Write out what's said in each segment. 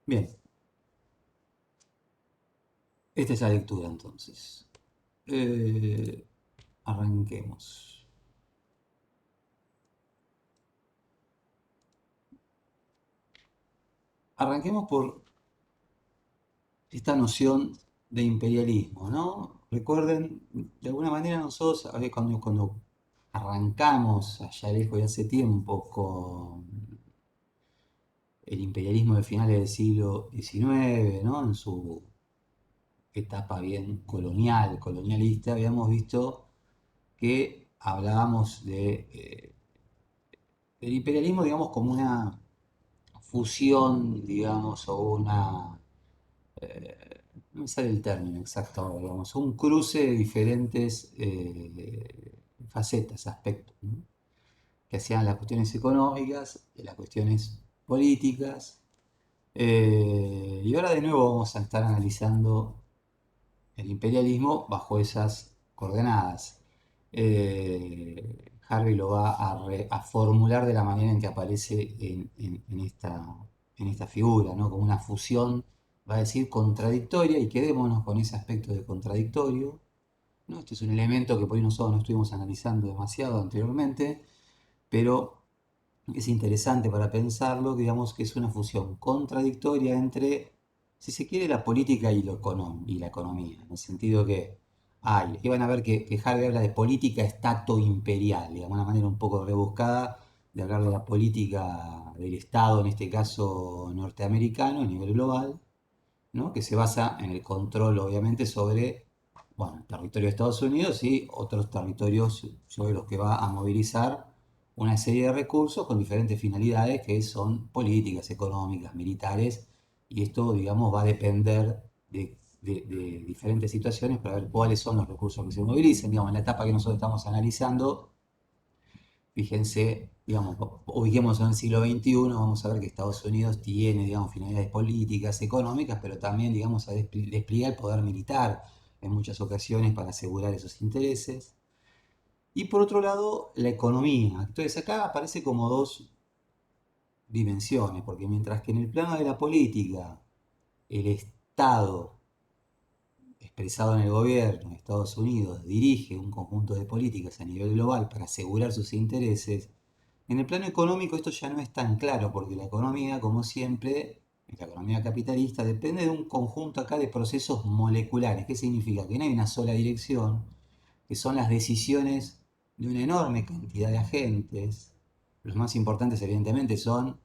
Bien, esta es la lectura entonces. Arranquemos. Arranquemos por esta noción de imperialismo, ¿no? Recuerden, de alguna manera nosotros, a ver, cuando arrancamos allá lejos y hace tiempo con el imperialismo de finales del siglo XIX, ¿no? En su etapa bien colonial, colonialista, habíamos visto que hablábamos del imperialismo, digamos, como una fusión, digamos, o una, no me sale el término exacto, ahora, digamos, un cruce de diferentes facetas, aspectos, ¿no? Que hacían las cuestiones económicas, de las cuestiones políticas. Y ahora de nuevo vamos a estar analizando el imperialismo bajo esas coordenadas. Harvey lo va a formular de la manera en que aparece en esta figura, ¿no? Como una fusión, va a decir contradictoria, y quedémonos con ese aspecto de contradictorio, ¿no? Este es un elemento que por ahí nosotros no estuvimos analizando demasiado anteriormente, pero es interesante para pensarlo, digamos que es una fusión contradictoria entre, si se quiere, la política y la economía, en el sentido que y van a ver que Harvey habla de política estato imperial, digamos, una manera un poco rebuscada de hablar de la política del Estado, en este caso norteamericano, a nivel global, ¿no? Que se basa en el control, obviamente, sobre, bueno, el territorio de Estados Unidos y otros territorios sobre los que va a movilizar una serie de recursos con diferentes finalidades que son políticas, económicas, militares, y esto, digamos, va a depender de diferentes situaciones para ver cuáles son los recursos que se movilicen. Digamos, en la etapa que nosotros estamos analizando, fíjense, digamos, ubiquemos en el siglo XXI, vamos a ver que Estados Unidos tiene, digamos, finalidades políticas, económicas, pero también, digamos, despliega el poder militar en muchas ocasiones para asegurar esos intereses. Y por otro lado, la economía. Entonces acá aparece como dos dimensiones, porque mientras que en el plano de la política, el Estado expresado en el gobierno de Estados Unidos dirige un conjunto de políticas a nivel global para asegurar sus intereses, en el plano económico esto ya no es tan claro, porque la economía, como siempre, la economía capitalista, depende de un conjunto acá de procesos moleculares. ¿Qué significa? Que no hay una sola dirección, que son las decisiones de una enorme cantidad de agentes. Los más importantes, evidentemente, son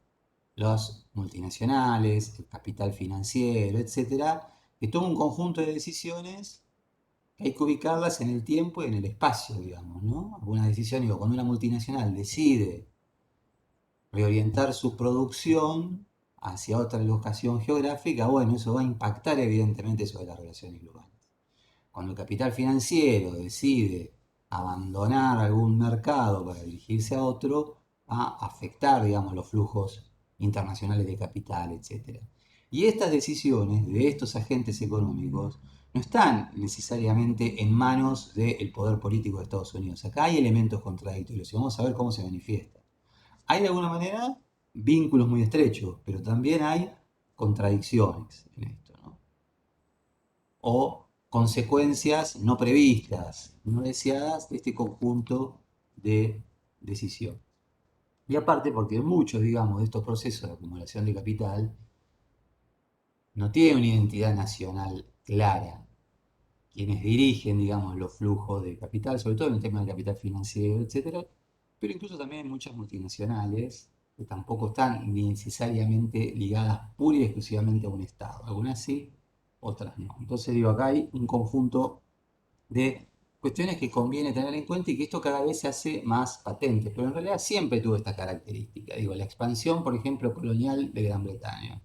los multinacionales, el capital financiero, etcétera, que toma un conjunto de decisiones que hay que ubicarlas en el tiempo y en el espacio, digamos, ¿no? Alguna decisión, digo, cuando una multinacional decide reorientar su producción hacia otra locación geográfica, bueno, eso va a impactar evidentemente sobre las relaciones globales. Cuando el capital financiero decide abandonar algún mercado para dirigirse a otro, va a afectar, digamos, los flujos internacionales de capital, etcétera. Y estas decisiones de estos agentes económicos no están necesariamente en manos del poder político de Estados Unidos. Acá hay elementos contradictorios y vamos a ver cómo se manifiestan. Hay de alguna manera vínculos muy estrechos, pero también hay contradicciones en esto, ¿no? O consecuencias no previstas, no deseadas de este conjunto de decisiones. Y aparte porque muchos, digamos, de estos procesos de acumulación de capital no tienen una identidad nacional clara. Quienes dirigen, digamos, los flujos de capital, sobre todo en el tema del capital financiero, etcétera, pero incluso también hay muchas multinacionales que tampoco están necesariamente ligadas pura y exclusivamente a un Estado. Algunas sí, otras no. Entonces digo, acá hay un conjunto de cuestiones que conviene tener en cuenta y que esto cada vez se hace más patente, pero en realidad siempre tuvo esta característica. Digo, la expansión, por ejemplo, colonial de Gran Bretaña.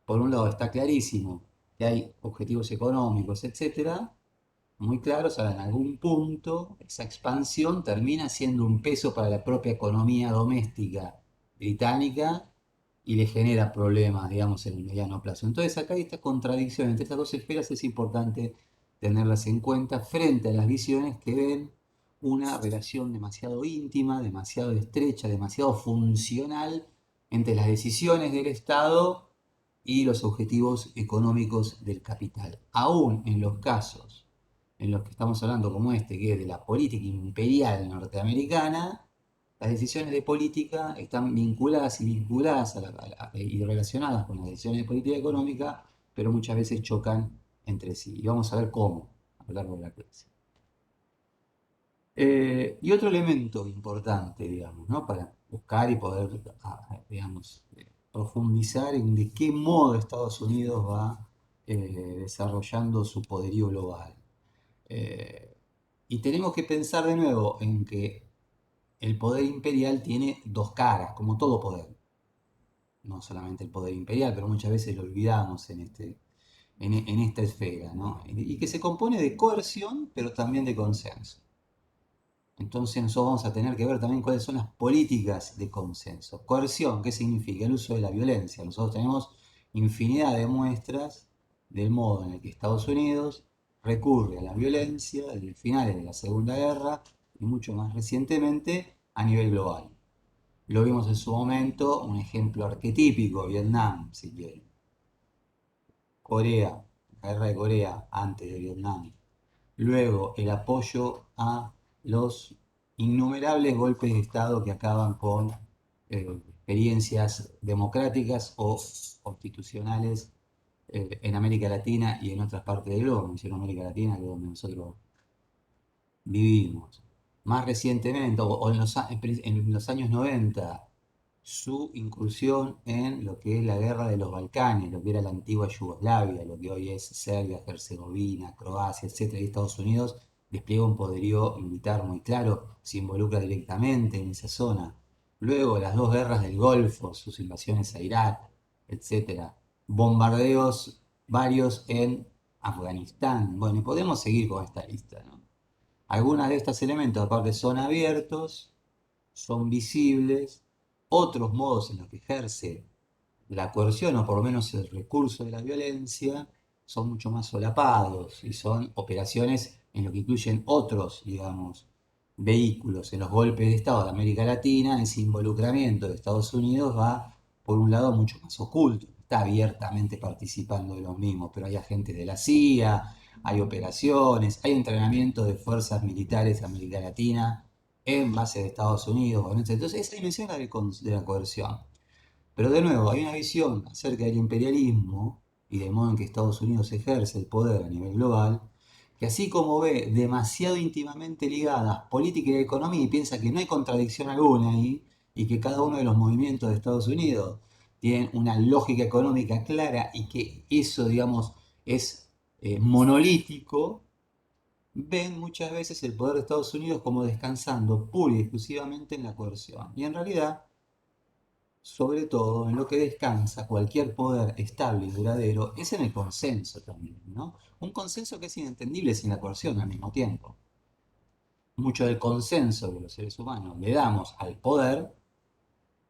Por un lado está clarísimo que hay objetivos económicos, etcétera, muy claros. Ahora, en algún punto, esa expansión termina siendo un peso para la propia economía doméstica británica y le genera problemas, digamos, en el mediano plazo. Entonces, acá hay esta contradicción entre estas dos esferas, es importante tenerlas en cuenta frente a las visiones que ven una relación demasiado íntima, demasiado estrecha, demasiado funcional entre las decisiones del Estado y los objetivos económicos del capital. Aún en los casos en los que estamos hablando como este, que es de la política imperial norteamericana, las decisiones de política están vinculadas y relacionadas con las decisiones de política económica, pero muchas veces chocan entre sí. Y vamos a ver cómo a lo largo de la clase. Y otro elemento importante, digamos, ¿no? Para buscar y poder, digamos, profundizar en de qué modo Estados Unidos va desarrollando su poderío global. Eh, y tenemos que pensar de nuevo en que el poder imperial tiene dos caras, como todo poder. No solamente el poder imperial, pero muchas veces lo olvidamos en esta esfera, ¿no? Y que se compone de coerción, pero también de consenso. Entonces nosotros vamos a tener que ver también cuáles son las políticas de consenso. Coerción, ¿qué significa? El uso de la violencia. Nosotros tenemos infinidad de muestras del modo en el que Estados Unidos recurre a la violencia desde finales de la Segunda Guerra y mucho más recientemente a nivel global. Lo vimos en su momento, un ejemplo arquetípico, Vietnam, si quieren. Corea, la guerra de Corea antes de Vietnam. Luego, el apoyo a los innumerables golpes de Estado que acaban con experiencias democráticas o constitucionales en América Latina y en otras partes del globo. Menciono América Latina, que es donde nosotros vivimos. Más recientemente, o en los años 90, su incursión en lo que es la guerra de los Balcanes, lo que era la antigua Yugoslavia, lo que hoy es Serbia, Herzegovina, Croacia, etcétera, y Estados Unidos despliega un poderío militar muy claro, se involucra directamente en esa zona. Luego, las dos guerras del Golfo, sus invasiones a Irak, etcétera. Bombardeos varios en Afganistán. Bueno, y podemos seguir con esta lista, ¿no? Algunos de estos elementos, aparte, son abiertos, son visibles, otros modos en los que ejerce la coerción o por lo menos el recurso de la violencia son mucho más solapados y son operaciones en lo que incluyen otros, digamos, vehículos. En los golpes de Estado de América Latina, ese involucramiento de Estados Unidos va por un lado mucho más oculto, está abiertamente participando de los mismos, pero hay agentes de la CIA, hay operaciones, hay entrenamiento de fuerzas militares de América Latina en base de Estados Unidos. Entonces, esa dimensión de la coerción. Pero de nuevo, hay una visión acerca del imperialismo y del modo en que Estados Unidos ejerce el poder a nivel global, que así como ve demasiado íntimamente ligadas política y economía y piensa que no hay contradicción alguna ahí y que cada uno de los movimientos de Estados Unidos tienen una lógica económica clara y que eso, digamos, es monolítico, ven muchas veces el poder de Estados Unidos como descansando pura y exclusivamente en la coerción. Y en realidad sobre todo en lo que descansa cualquier poder estable y duradero, es en el consenso también, ¿no? Un consenso que es inentendible sin la coerción al mismo tiempo. Mucho del consenso que los seres humanos le damos al poder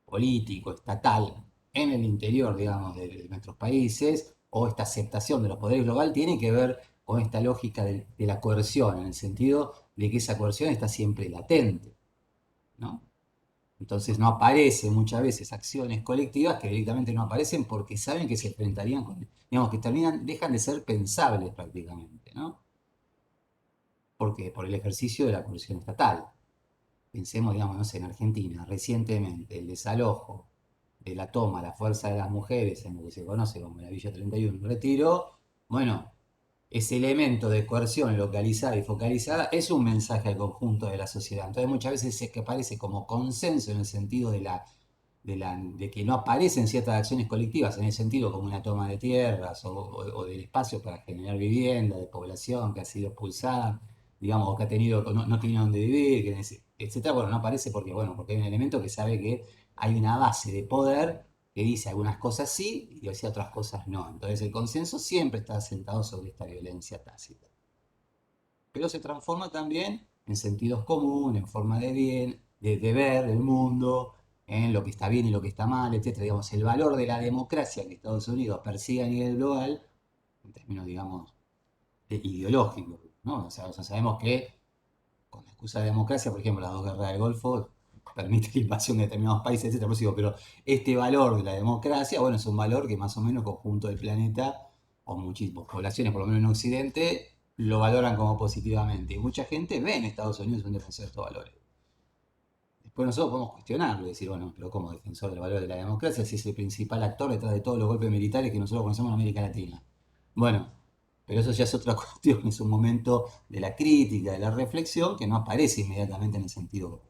político, estatal, en el interior, digamos, de nuestros países, o esta aceptación de los poderes global, tiene que ver con esta lógica de la coerción, en el sentido de que esa coerción está siempre latente, ¿no? Entonces no aparecen muchas veces acciones colectivas que directamente no aparecen porque saben que se enfrentarían con, digamos, que dejan de ser pensables prácticamente, ¿no? Porque por el ejercicio de la coerción estatal. Pensemos, digamos, no sé, en Argentina, recientemente, el desalojo de la toma a la fuerza de las mujeres en lo que se conoce como la Villa 31 Retiro, bueno, ese elemento de coerción localizada y focalizada es un mensaje al conjunto de la sociedad. Entonces muchas veces es que aparece como consenso en el sentido de que no aparecen ciertas acciones colectivas, en el sentido como una toma de tierras o del espacio para generar vivienda, de población que ha sido expulsada, digamos, o que ha tenido, no tiene donde vivir, etcétera. Bueno, no aparece porque, bueno, porque hay un elemento que sabe que hay una base de poder que dice algunas cosas sí y dice otras cosas no. Entonces el consenso siempre está asentado sobre esta violencia tácita. Pero se transforma también en sentidos comunes, en forma de bien, de ver el mundo, en lo que está bien y lo que está mal, etc. Digamos, el valor de la democracia que Estados Unidos persigue a nivel global, en términos, digamos, ideológicos, ¿no? O sea, sabemos que con la excusa de democracia, por ejemplo, las dos guerras del Golfo permite la invasión de determinados países, etcétera. Por eso digo, pero este valor de la democracia, bueno, es un valor que más o menos el conjunto del planeta, o muchísimas poblaciones, por lo menos en Occidente, lo valoran como positivamente. Y mucha gente ve en Estados Unidos un defensor de estos valores. Después nosotros podemos cuestionarlo y decir, bueno, pero como defensor del valor de la democracia, si es el principal actor detrás de todos los golpes militares que nosotros conocemos en América Latina. Bueno, pero eso ya es otra cuestión, es un momento de la crítica, de la reflexión, que no aparece inmediatamente en el sentido.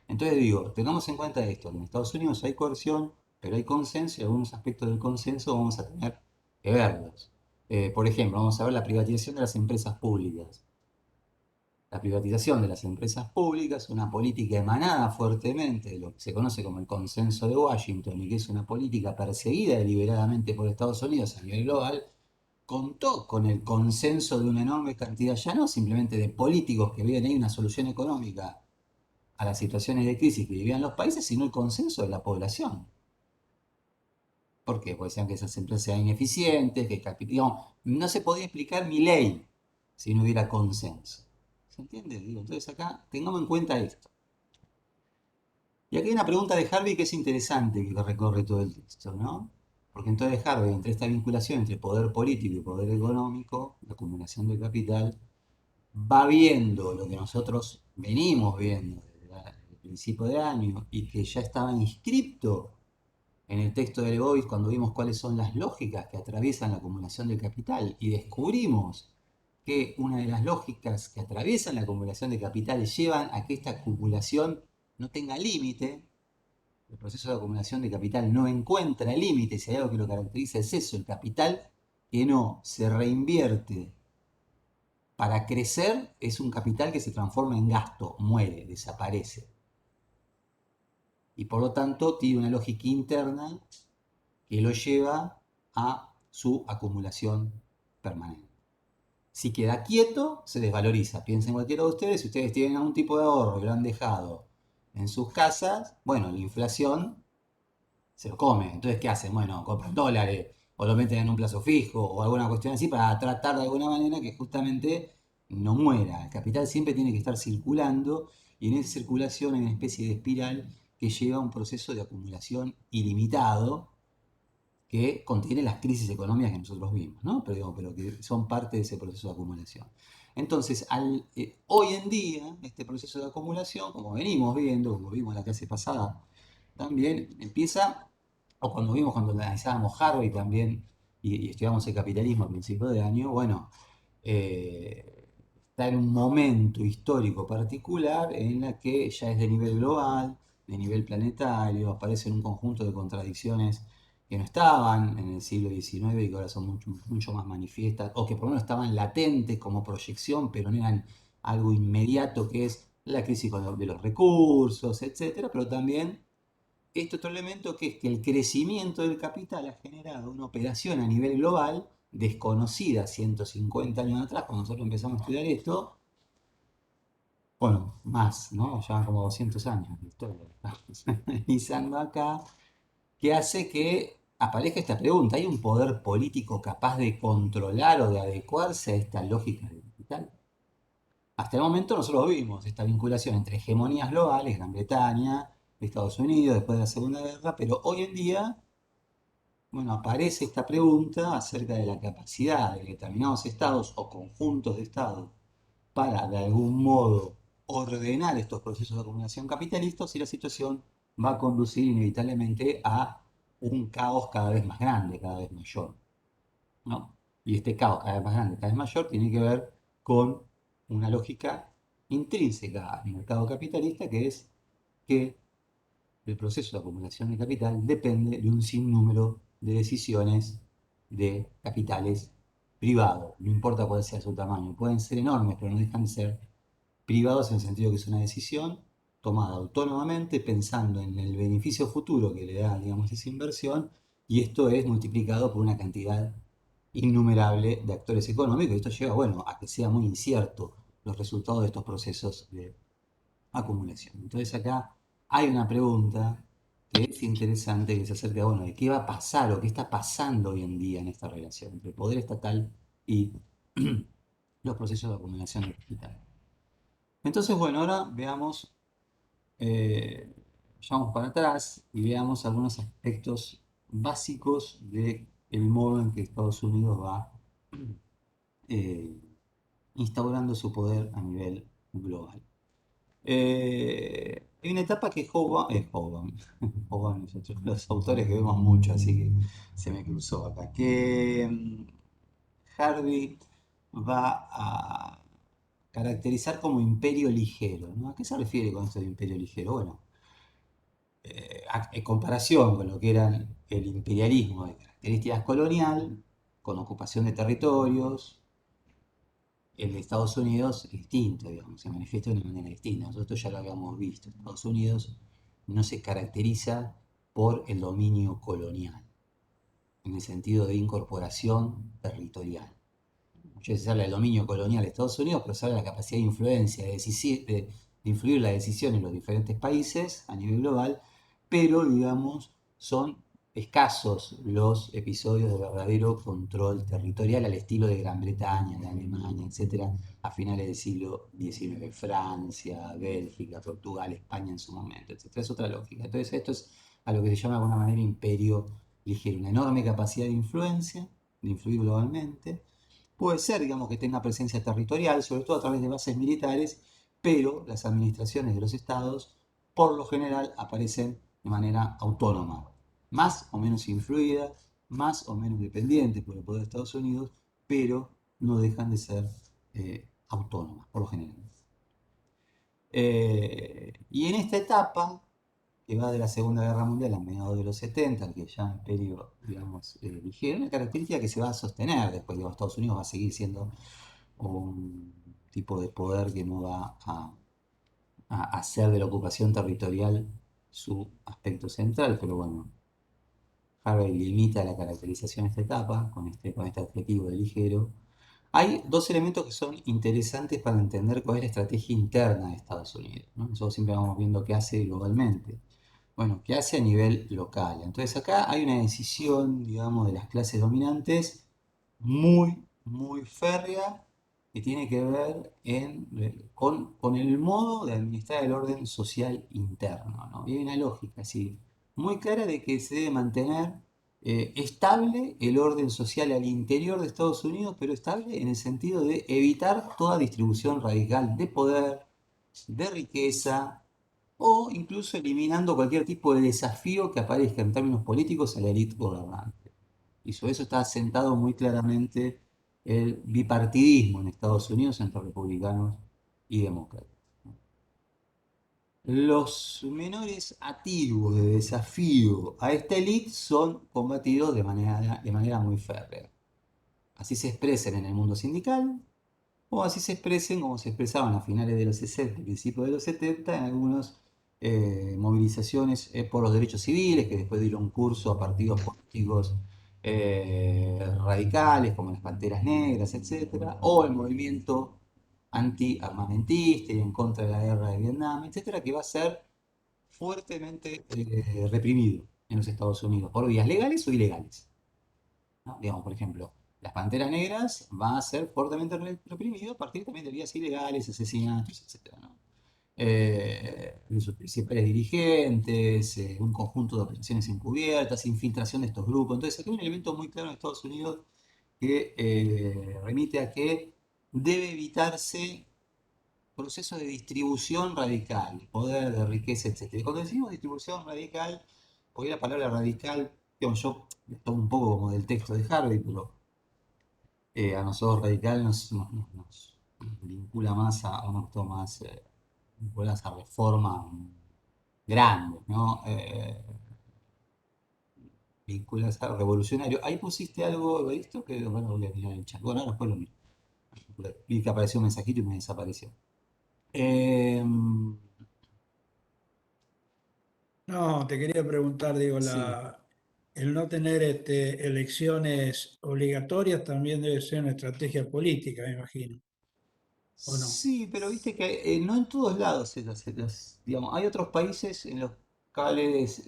Entonces digo, tengamos en cuenta esto, que en Estados Unidos hay coerción, pero hay consenso y algunos aspectos del consenso vamos a tener que verlos. Por ejemplo, vamos a ver la privatización de las empresas públicas. La privatización de las empresas públicas, una política emanada fuertemente de lo que se conoce como el consenso de Washington y que es una política perseguida deliberadamente por Estados Unidos a nivel global, contó con el consenso de una enorme cantidad, ya no simplemente de políticos que veían ahí una solución económica a las situaciones de crisis que vivían los países, sino el consenso de la población. ¿Por qué? Porque decían que esas empresas eran ineficientes, que digamos, no se podía explicar mi ley si no hubiera consenso. ¿Se entiende? Digo, entonces acá tengamos en cuenta esto. Y aquí hay una pregunta de Harvey que es interesante, que recorre todo el texto, ¿no? Porque entonces Harvey, entre esta vinculación entre poder político y poder económico, la acumulación de capital, va viendo lo que nosotros venimos viendo desde el principio de año y que ya estaba inscripto en el texto de Leibovitz cuando vimos cuáles son las lógicas que atraviesan la acumulación del capital y descubrimos que una de las lógicas que atraviesan la acumulación de capital llevan a que esta acumulación no tenga límite. El proceso de acumulación de capital no encuentra límite, si hay algo que lo caracteriza es eso, el capital que no se reinvierte para crecer es un capital que se transforma en gasto, muere, desaparece. Y por lo tanto tiene una lógica interna que lo lleva a su acumulación permanente. Si queda quieto, se desvaloriza. Piensen cualquiera de ustedes, si ustedes tienen algún tipo de ahorro y lo han dejado en sus casas, bueno, la inflación se lo come. Entonces, ¿qué hacen? Bueno, compran dólares o lo meten en un plazo fijo o alguna cuestión así para tratar de alguna manera que justamente no muera. El capital siempre tiene que estar circulando y en esa circulación hay una especie de espiral que lleva a un proceso de acumulación ilimitado que contiene las crisis económicas que nosotros vimos, ¿no? Pero que son parte de ese proceso de acumulación. Entonces, hoy en día, este proceso de acumulación, como venimos viendo, como vimos en la clase pasada, también empieza, o cuando analizábamos Harvey también, y estudiamos el capitalismo a principios de año, bueno, está en un momento histórico particular en la que ya es de nivel global, de nivel planetario, aparecen un conjunto de contradicciones que no estaban en el siglo XIX y que ahora son mucho más manifiestas, o que por lo menos estaban latentes como proyección, pero no eran algo inmediato, que es la crisis de los recursos, etcétera, pero también este otro elemento que es que el crecimiento del capital ha generado una operación a nivel global desconocida 150 años atrás, cuando nosotros empezamos a estudiar esto, bueno, más, ¿no? Ya como 200 años de historia que estamos analizando acá, que hace que aparezca esta pregunta, ¿hay un poder político capaz de controlar o de adecuarse a esta lógica del capital? Hasta el momento nosotros vimos esta vinculación entre hegemonías globales, Gran Bretaña, Estados Unidos, después de la Segunda Guerra, pero hoy en día, bueno, aparece esta pregunta acerca de la capacidad de determinados estados o conjuntos de estados para, de algún modo, ordenar estos procesos de acumulación capitalistas y la situación va a conducir inevitablemente a un caos cada vez más grande, cada vez mayor, ¿no? Y este caos cada vez más grande, cada vez mayor, tiene que ver con una lógica intrínseca al mercado capitalista, que es que el proceso de acumulación de capital depende de un sinnúmero de decisiones de capitales privados, no importa cuál sea su tamaño, pueden ser enormes, pero no dejan de ser privados en el sentido que es una decisión tomada autónomamente pensando en el beneficio futuro que le da, digamos, esa inversión, y esto es multiplicado por una cantidad innumerable de actores económicos, y esto lleva, bueno, a que sea muy incierto los resultados de estos procesos de acumulación. Entonces acá hay una pregunta que es interesante, que se acerca, bueno, de qué va a pasar o qué está pasando hoy en día en esta relación entre el poder estatal y los procesos de acumulación de capital. Entonces, bueno, ahora veamos vayamos para atrás y veamos algunos aspectos básicos del modo en que Estados Unidos va eh, instaurando su poder a nivel global. Hay una etapa que Hoban es otro de los autores que vemos mucho, así que se me cruzó acá, que Harvey va a caracterizar como imperio ligero, ¿no? ¿A qué se refiere con esto de imperio ligero? Bueno, en comparación con lo que era el imperialismo de características colonial, con ocupación de territorios, el de Estados Unidos es distinto, digamos, se manifiesta de una manera distinta. Nosotros ya lo habíamos visto. Estados Unidos no se caracteriza por el dominio colonial, en el sentido de incorporación territorial. Muchas veces se habla del dominio colonial de Estados Unidos, pero se habla de la capacidad de influencia, de influir la decisión en los diferentes países a nivel global, pero digamos, son escasos los episodios de verdadero control territorial al estilo de Gran Bretaña, de Alemania, etcétera, a finales del siglo XIX, Francia, Bélgica, Portugal, España en su momento, etcétera. Es otra lógica. Entonces, esto es a lo que se llama de alguna manera imperio ligero, una enorme capacidad de influencia, de influir globalmente. Puede ser, digamos, que tenga presencia territorial, sobre todo a través de bases militares, pero las administraciones de los estados, por lo general, aparecen de manera autónoma, más o menos influidas, más o menos dependientes por el poder de Estados Unidos, pero no dejan de ser autónomas, por lo general. Y en esta etapa, que va de la Segunda Guerra Mundial a mediados de los 70, que ya imperio, digamos, ligero, una característica que se va a sostener después, digamos, Estados Unidos va a seguir siendo un tipo de poder que no va a hacer de la ocupación territorial su aspecto central, pero bueno, Harvey limita la caracterización de esta etapa con este adjetivo de ligero. Hay dos elementos que son interesantes para entender cuál es la estrategia interna de Estados Unidos, ¿no? Nosotros siempre vamos viendo qué hace globalmente. Bueno, qué hace a nivel local. Entonces acá hay una decisión, digamos, de las clases dominantes muy férrea que tiene que ver con el modo de administrar el orden social interno, ¿no? Y hay una lógica así muy clara de que se debe mantener estable el orden social al interior de Estados Unidos, pero estable en el sentido de evitar toda distribución radical de poder, de riqueza, o incluso eliminando cualquier tipo de desafío que aparezca en términos políticos a la élite gobernante. Y sobre eso está asentado muy claramente el bipartidismo en Estados Unidos entre republicanos y demócratas. Los menores atisbos de desafío a esta élite son combatidos de manera muy férrea. Así se expresan en el mundo sindical, o así se expresen como se expresaban a finales de los 60 y principios de los 70 en algunas movilizaciones por los derechos civiles que después dieron curso a partidos políticos radicales como las Panteras Negras, etcétera, o el movimiento antiarmamentista y en contra de la guerra de Vietnam, etcétera, que va a ser fuertemente reprimido en los Estados Unidos por vías legales o ilegales, ¿no? Digamos, por ejemplo, las Panteras Negras van a ser fuertemente reprimido a partir también de vías ilegales, asesinatos, etcétera, ¿no? De sus principales dirigentes, un conjunto de operaciones encubiertas, infiltración de estos grupos. Entonces, aquí hay un elemento muy claro en Estados Unidos que remite a que debe evitarse procesos de distribución radical, poder de riqueza, etcétera. Y cuando decimos distribución radical, porque la palabra radical, digamos, yo tomo un poco como del texto de Harvey, pero a nosotros radical nos vincula más a un acto más vinculadas a reformas grandes, ¿no? Vinculadas a revolucionario. Ahí pusiste algo de esto que, bueno, voy a mirar el chat. Bueno, ahora después lo miro. Vi que apareció un mensajito y me desapareció. Eh, No, te quería preguntar, digo, sí. el no tener elecciones obligatorias también debe ser una estrategia política, me imagino, ¿o no? Sí, pero viste que no en todos lados digamos, hay otros países en los cuales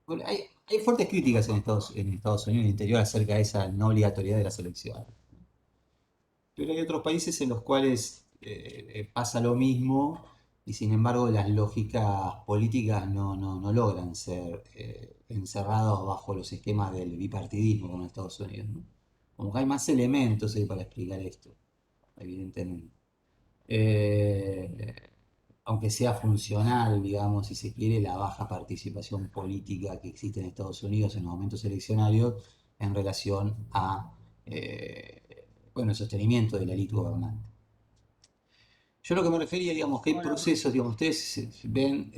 bueno, hay fuertes críticas en Estados Unidos en el interior acerca de esa no obligatoriedad de las elecciones. Pero hay otros países en los cuales pasa lo mismo y sin embargo las lógicas políticas no logran ser encerrados bajo los esquemas del bipartidismo como en Estados Unidos, ¿no? Como que hay más elementos ahí para explicar esto, evidentemente. Eh, Aunque sea funcional, digamos, si se quiere, la baja participación política que existe en Estados Unidos en los momentos eleccionarios en relación a, bueno, el sostenimiento de la élite gobernante. Yo lo que me refería, digamos, que hay Ahora, procesos, digamos, ustedes ven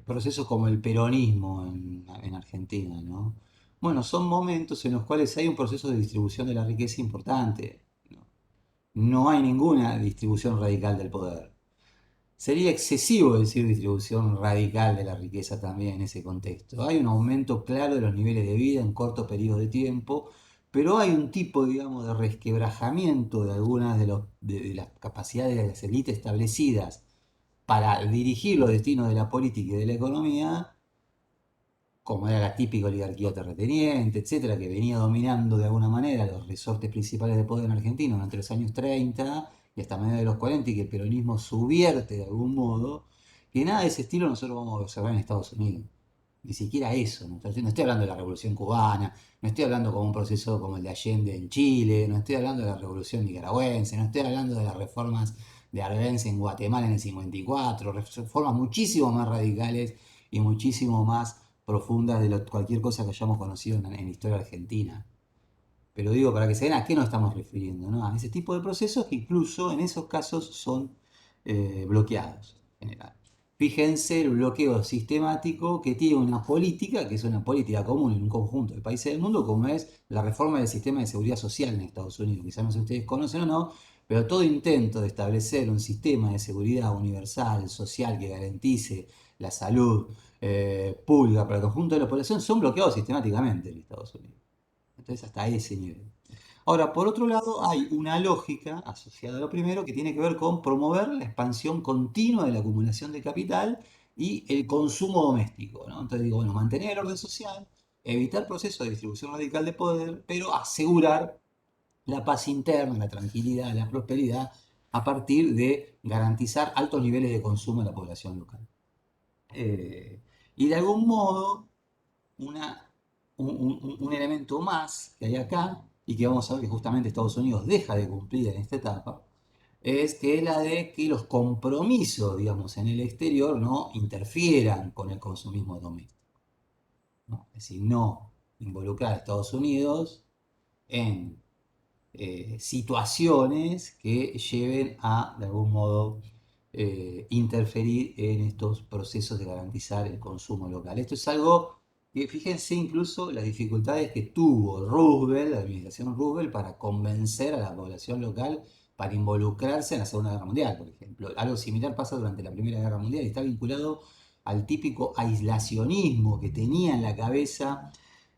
procesos como el peronismo en Argentina, ¿no? Bueno, son momentos en los cuales hay un proceso de distribución de la riqueza importante, ¿no? No hay ninguna distribución radical del poder. Sería excesivo decir distribución radical de la riqueza también en ese contexto. Hay un aumento claro de los niveles de vida en cortos periodos de tiempo, pero hay un tipo, digamos, de resquebrajamiento de algunas de las capacidades de las élites establecidas para dirigir los destinos de la política y de la economía, como era la típica oligarquía terrateniente, etcétera, que venía dominando de alguna manera los resortes principales de poder en Argentina entre los años 30 y hasta mediados de los 40, y que el peronismo subvierte de algún modo, que nada de ese estilo nosotros vamos a observar en Estados Unidos. Ni siquiera eso, no estoy hablando de la Revolución Cubana, no estoy hablando como un proceso como el de Allende en Chile, no estoy hablando de la Revolución Nicaragüense, no estoy hablando de las reformas de Arbenz en Guatemala en el 54, reformas muchísimo más radicales y muchísimo más profundas de cualquier cosa que hayamos conocido en la historia argentina. Pero digo, para que se vean a qué nos estamos refiriendo, ¿no? A ese tipo de procesos que incluso en esos casos son bloqueados en general. Fíjense el bloqueo sistemático que tiene una política, que es una política común en un conjunto de países del mundo, como es la reforma del sistema de seguridad social en Estados Unidos. Quizás no sé si ustedes conocen o no, pero todo intento de establecer un sistema de seguridad universal, social, que garantice la salud pública para el conjunto de la población, son bloqueados sistemáticamente en Estados Unidos. Entonces, hasta ese nivel. Ahora, por otro lado, hay una lógica asociada a lo primero que tiene que ver con promover la expansión continua de la acumulación de capital y el consumo doméstico, ¿no? Entonces digo, bueno, mantener el orden social, evitar procesos de distribución radical de poder, pero asegurar la paz interna, la tranquilidad, la prosperidad a partir de garantizar altos niveles de consumo en la población local. Y de algún modo, una, un elemento más que hay acá y que vamos a ver que justamente Estados Unidos deja de cumplir en esta etapa, es que la de que los compromisos, digamos, en el exterior no interfieran con el consumismo doméstico, ¿no? Es decir, no involucrar a Estados Unidos en situaciones que lleven a, de algún modo, interferir en estos procesos de garantizar el consumo local. Esto es algo que, fíjense incluso las dificultades que tuvo Roosevelt, la administración Roosevelt, para convencer a la población local para involucrarse en la Segunda Guerra Mundial, por ejemplo. Algo similar pasa durante la Primera Guerra Mundial y está vinculado al típico aislacionismo que tenía en la cabeza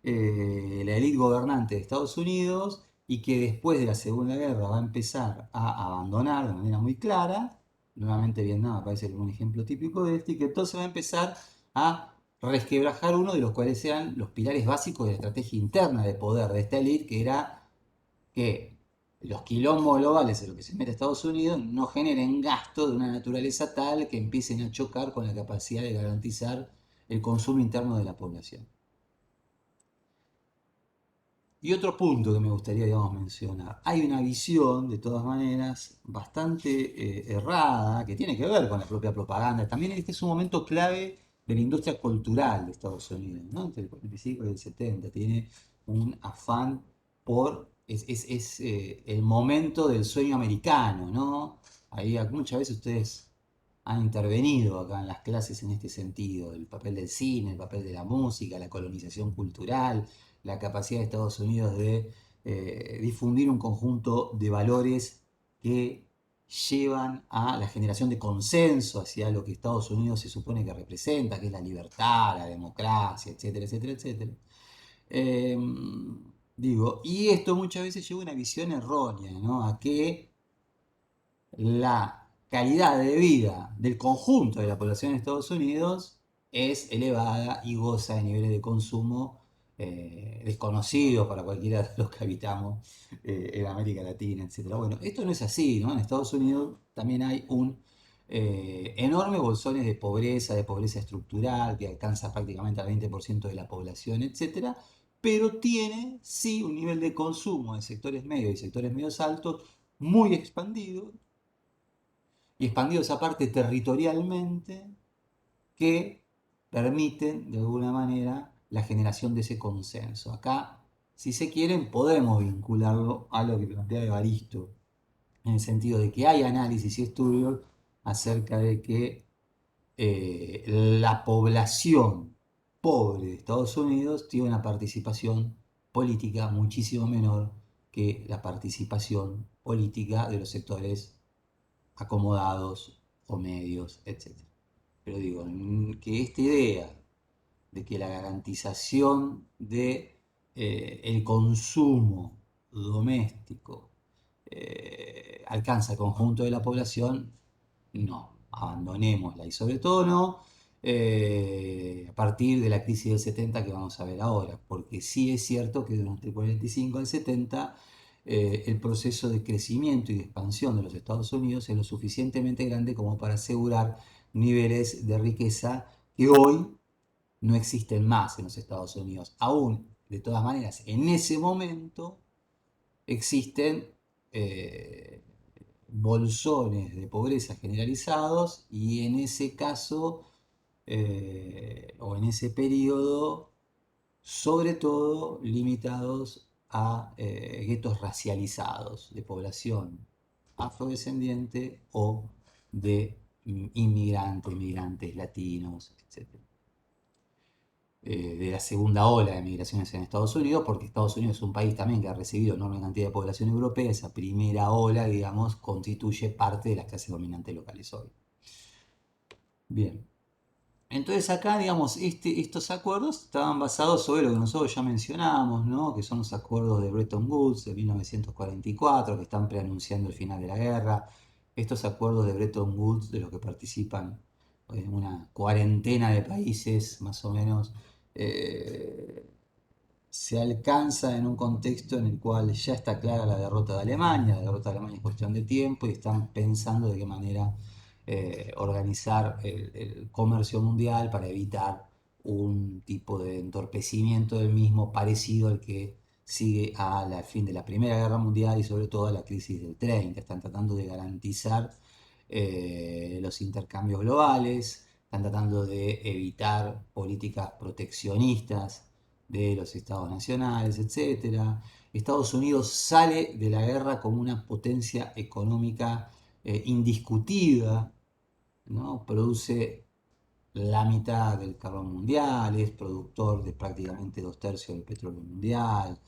la élite gobernante de Estados Unidos y que después de la Segunda Guerra va a empezar a abandonar de manera muy clara. Nuevamente Vietnam aparece como un ejemplo típico de este, y que entonces va a empezar a resquebrajar uno de los cuales eran los pilares básicos de la estrategia interna de poder de esta élite, que era que los quilombos globales en los que se mete Estados Unidos no generen gastos de una naturaleza tal que empiecen a chocar con la capacidad de garantizar el consumo interno de la población. Y otro punto que me gustaría, digamos, mencionar. Hay una visión, de todas maneras, bastante errada, que tiene que ver con la propia propaganda. También este es un momento clave de la industria cultural de Estados Unidos, ¿no? Entre el 45 y el 70. Tiene un afán por... Es el momento del sueño americano, ¿no? Ahí muchas veces ustedes han intervenido acá en las clases en este sentido, el papel del cine, el papel de la música, la colonización cultural, la capacidad de Estados Unidos de difundir un conjunto de valores que llevan a la generación de consenso hacia lo que Estados Unidos se supone que representa, que es la libertad, la democracia, etcétera, etcétera, etcétera. Eh, Digo, y esto muchas veces lleva a una visión errónea, ¿no? A que la calidad de vida del conjunto de la población de Estados Unidos es elevada y goza de niveles de consumo desconocidos para cualquiera de los que habitamos en América Latina, etcétera. Bueno, esto no es así, ¿no? En Estados Unidos también hay un enormes bolsones de pobreza estructural, que alcanza prácticamente al 20% de la población, etcétera, pero tiene sí un nivel de consumo en sectores medios y sectores medios altos muy expandido, y expandidos aparte territorialmente, que permiten de alguna manera la generación de ese consenso. Acá, si se quieren, podemos vincularlo a lo que plantea Evaristo, en el sentido de que hay análisis y estudios acerca de que la población pobre de Estados Unidos tiene una participación política muchísimo menor que la participación política de los sectores acomodados o medios, etc. Pero digo, que esta idea de que la garantización de el consumo doméstico alcanza el conjunto de la población, no, abandonémosla. Y sobre todo no a partir de la crisis del 70 que vamos a ver ahora, porque sí es cierto que durante el 45 al 70 el proceso de crecimiento y de expansión de los Estados Unidos es lo suficientemente grande como para asegurar niveles de riqueza que hoy no existen más en los Estados Unidos. Aún, de todas maneras, en ese momento existen eh, bolsones de pobreza generalizados y en ese caso o en ese periodo, sobre todo limitados a guetos racializados de población afrodescendiente o de inmigrantes latinos, etc. De la segunda ola de migraciones en Estados Unidos, porque Estados Unidos es un país también que ha recibido enorme cantidad de población europea. Esa primera ola, digamos, constituye parte de las clases dominantes locales hoy. Bien, entonces acá, digamos, estos acuerdos estaban basados sobre lo que nosotros ya mencionamos, ¿no? Que son los acuerdos de Bretton Woods de 1944, que están preanunciando el final de la guerra. Estos acuerdos de Bretton Woods, de los que participan una cuarentena de países, más o menos, eh, se alcanza en un contexto en el cual ya está clara la derrota de Alemania. La derrota de Alemania es cuestión de tiempo y están pensando de qué manera organizar el comercio mundial para evitar un tipo de entorpecimiento del mismo parecido al que sigue al fin de la Primera Guerra Mundial y sobre todo a la crisis del 30. Están tratando de garantizar los intercambios globales, están tratando de evitar políticas proteccionistas de los estados nacionales, etcétera. Estados Unidos sale de la guerra como una potencia económica indiscutida, ¿no? Produce la mitad del carbón mundial, es productor de prácticamente 2/3 del petróleo mundial,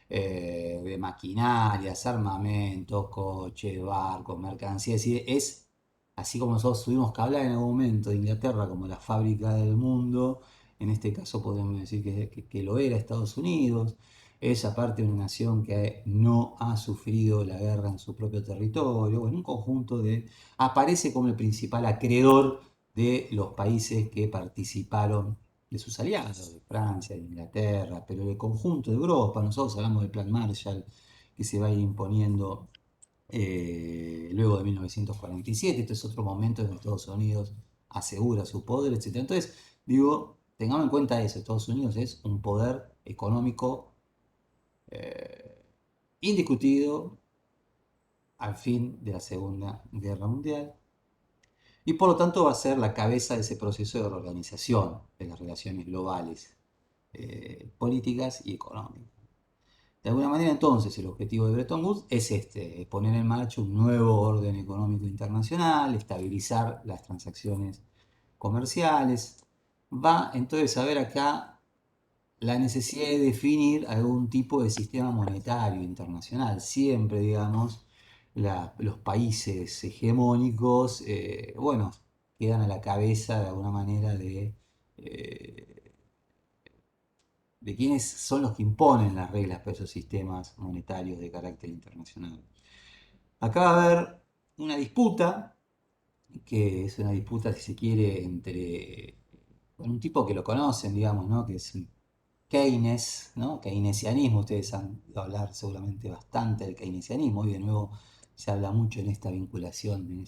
de maquinarias, armamentos, coches, barcos, mercancías, es así como nosotros tuvimos que hablar en algún momento de Inglaterra como la fábrica del mundo. En este caso podemos decir que lo era Estados Unidos. Es aparte una nación que no ha sufrido la guerra en su propio territorio, en un conjunto de... aparece como el principal acreedor de los países que participaron de sus aliados, de Francia, de Inglaterra, pero del conjunto de Europa. Nosotros hablamos del Plan Marshall que se va a ir imponiendo luego de 1947. Este es otro momento en que Estados Unidos asegura su poder, etc. Entonces, digo, tengamos en cuenta eso, Estados Unidos es un poder económico eh, indiscutido al fin de la Segunda Guerra Mundial y por lo tanto va a ser la cabeza de ese proceso de reorganización de las relaciones globales, políticas y económicas. De alguna manera entonces el objetivo de Bretton Woods es poner en marcha un nuevo orden económico internacional, estabilizar las transacciones comerciales. Va entonces a haber acá la necesidad de definir algún tipo de sistema monetario internacional. Siempre, digamos, los países hegemónicos, bueno, quedan a la cabeza de alguna manera eh, de quiénes son los que imponen las reglas para esos sistemas monetarios de carácter internacional. Acá va a haber una disputa, que es una disputa, si se quiere, entre con un tipo que lo conocen, digamos, ¿no? Que es Keynes, ¿no? Keynesianismo, ustedes han oído hablar seguramente bastante del keynesianismo y de nuevo se habla mucho en esta vinculación,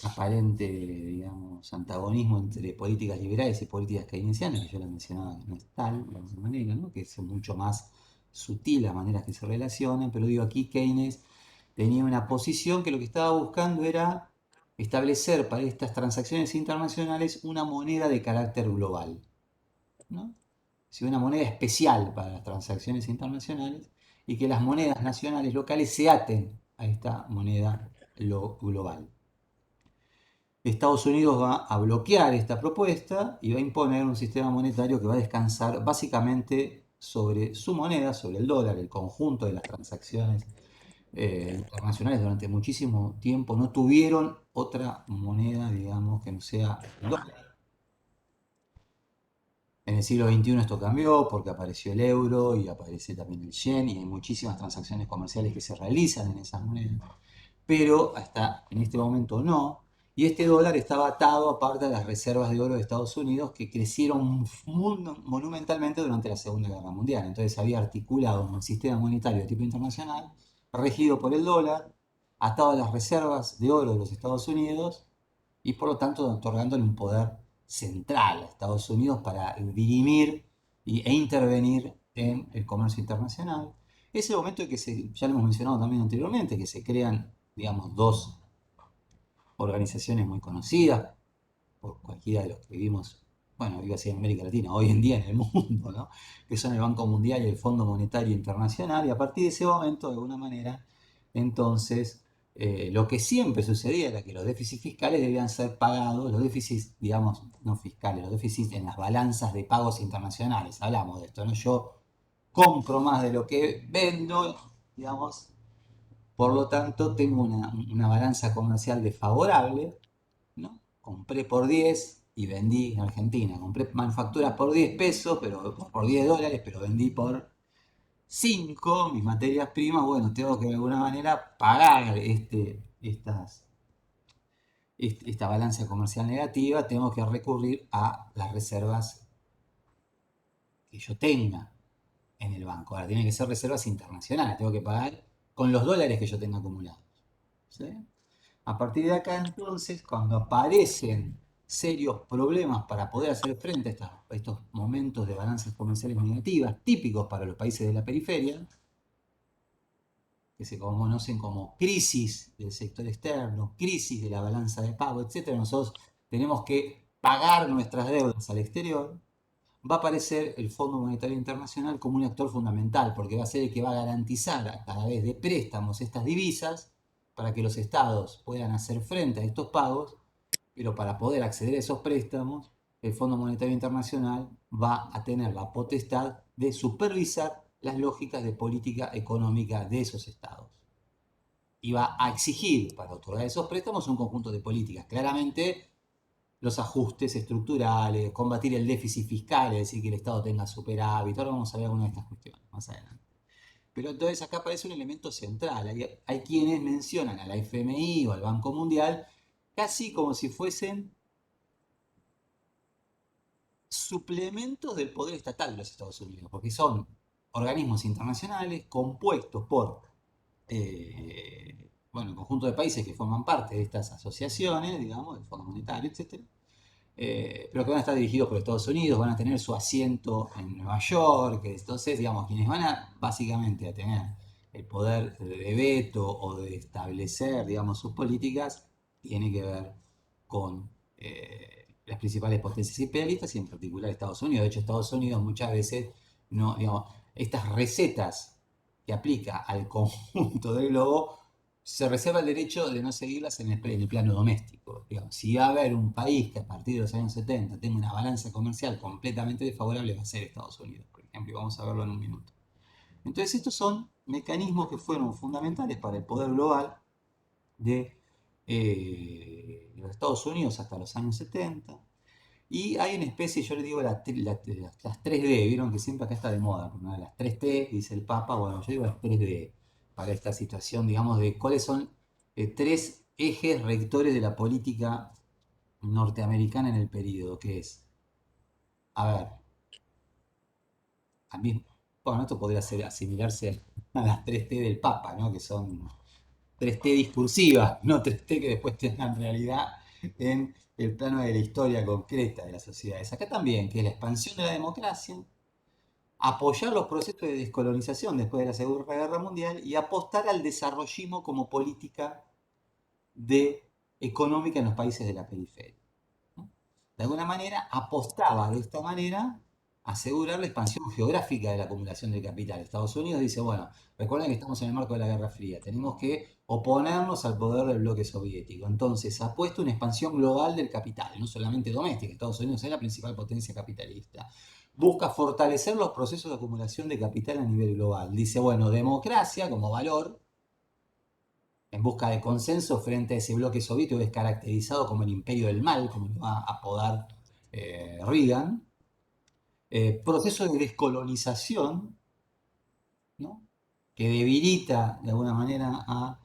aparente, digamos, antagonismo entre políticas liberales y políticas keynesianas, que yo la mencionaba, que no es tal, de alguna manera, ¿no? Que es mucho más sutil las maneras que se relacionan, pero digo, aquí Keynes tenía una posición que lo que estaba buscando era establecer para estas transacciones internacionales una moneda de carácter global, ¿no? Si una moneda especial para las transacciones internacionales y que las monedas nacionales locales se aten a esta moneda global. Estados Unidos va a bloquear esta propuesta y va a imponer un sistema monetario que va a descansar básicamente sobre su moneda, sobre el dólar, el conjunto de las transacciones internacionales durante muchísimo tiempo no tuvieron otra moneda, digamos, que no sea el dólar. En el siglo XXI esto cambió porque apareció el euro y aparece también el yen y hay muchísimas transacciones comerciales que se realizan en esas monedas, pero hasta en este momento no. Y este dólar estaba atado aparte a las reservas de oro de Estados Unidos que crecieron monumentalmente durante la Segunda Guerra Mundial. Entonces había articulado un sistema monetario de tipo internacional regido por el dólar, atado a las reservas de oro de los Estados Unidos y por lo tanto otorgándole un poder central a Estados Unidos para dirimir e intervenir en el comercio internacional. Es el momento en que ya lo hemos mencionado también anteriormente, que se crean, digamos, dos organizaciones muy conocidas por cualquiera de los que vivimos, bueno, iba a decir en América Latina, hoy en día en el mundo, ¿no? Que son el Banco Mundial y el Fondo Monetario Internacional, y a partir de ese momento, de alguna manera, entonces, lo que siempre sucedía era que los déficits fiscales debían ser pagados, los déficits, digamos, no fiscales, los déficits en las balanzas de pagos internacionales, hablamos de esto, ¿no? Yo compro más de lo que vendo, digamos, por lo tanto tengo una balanza comercial desfavorable, ¿no? Compré por 10 y vendí en Argentina. Compré manufacturas por 10 pesos, pero por 10 dólares, pero vendí por 5 mis materias primas. Bueno, tengo que de alguna manera pagar esta balanza comercial negativa. Tengo que recurrir a las reservas que yo tenga en el banco. Ahora, tienen que ser reservas internacionales. Tengo que pagar con los dólares que yo tenga acumulados. ¿Sí? A partir de acá entonces, cuando aparecen serios problemas para poder hacer frente a estos momentos de balanzas comerciales negativas típicos para los países de la periferia, que se conocen como crisis del sector externo, crisis de la balanza de pago, etcétera, nosotros tenemos que pagar nuestras deudas al exterior, va a aparecer el Fondo Monetario Internacional como un actor fundamental, porque va a ser el que va a garantizar a través de préstamos estas divisas para que los estados puedan hacer frente a estos pagos, pero para poder acceder a esos préstamos, el Fondo Monetario Internacional va a tener la potestad de supervisar las lógicas de política económica de esos estados. Y va a exigir para otorgar esos préstamos un conjunto de políticas. Claramente los ajustes estructurales, combatir el déficit fiscal, es decir, que el Estado tenga superávit. Ahora vamos a ver alguna de estas cuestiones más adelante. Pero entonces acá aparece un elemento central. Hay quienes mencionan a la FMI o al Banco Mundial casi como si fuesen suplementos del poder estatal de los Estados Unidos, porque son organismos internacionales compuestos por bueno, el conjunto de países que forman parte de estas asociaciones, digamos, del Fondo Monetario, etcétera, pero que van a estar dirigidos por Estados Unidos, van a tener su asiento en Nueva York, entonces, digamos, quienes van a básicamente a tener el poder de veto o de establecer, digamos, sus políticas, tiene que ver con las principales potencias imperialistas y en particular Estados Unidos. De hecho, Estados Unidos muchas veces, no, digamos, estas recetas que aplica al conjunto del globo se reserva el derecho de no seguirlas en el plano doméstico. Digamos, si va a haber un país que a partir de los años 70 tenga una balanza comercial completamente desfavorable, va a ser Estados Unidos, por ejemplo, y vamos a verlo en un minuto. Entonces, estos son mecanismos que fueron fundamentales para el poder global de los Estados Unidos hasta los años 70. Y hay una especie, yo le digo las 3D, vieron que siempre acá está de moda, ¿no? Las 3T, dice el Papa, bueno, yo digo las 3D para esta situación, digamos, de cuáles son tres ejes rectores de la política norteamericana en el periodo, que es, a ver, a mí, bueno, esto podría ser asimilarse a las 3T del Papa, ¿no? Que son 3T discursiva, no 3T que después tengan realidad en el plano de la historia concreta de las sociedades. Acá también, que es la expansión de la democracia, apoyar los procesos de descolonización después de la Segunda Guerra Mundial y apostar al desarrollismo como política económica en los países de la periferia. ¿No? De alguna manera apostaba de esta manera a asegurar la expansión geográfica de la acumulación de capital. Estados Unidos dice, bueno, recuerden que estamos en el marco de la Guerra Fría, tenemos que oponernos al poder del bloque soviético. Entonces apuesta una expansión global del capital, no solamente doméstica. Estados Unidos es la principal potencia capitalista. Busca fortalecer los procesos de acumulación de capital a nivel global. Dice, bueno, democracia como valor, en busca de consenso frente a ese bloque soviético que es caracterizado como el imperio del mal, como lo va a apodar Reagan. Proceso de descolonización, ¿no? Que debilita de alguna manera a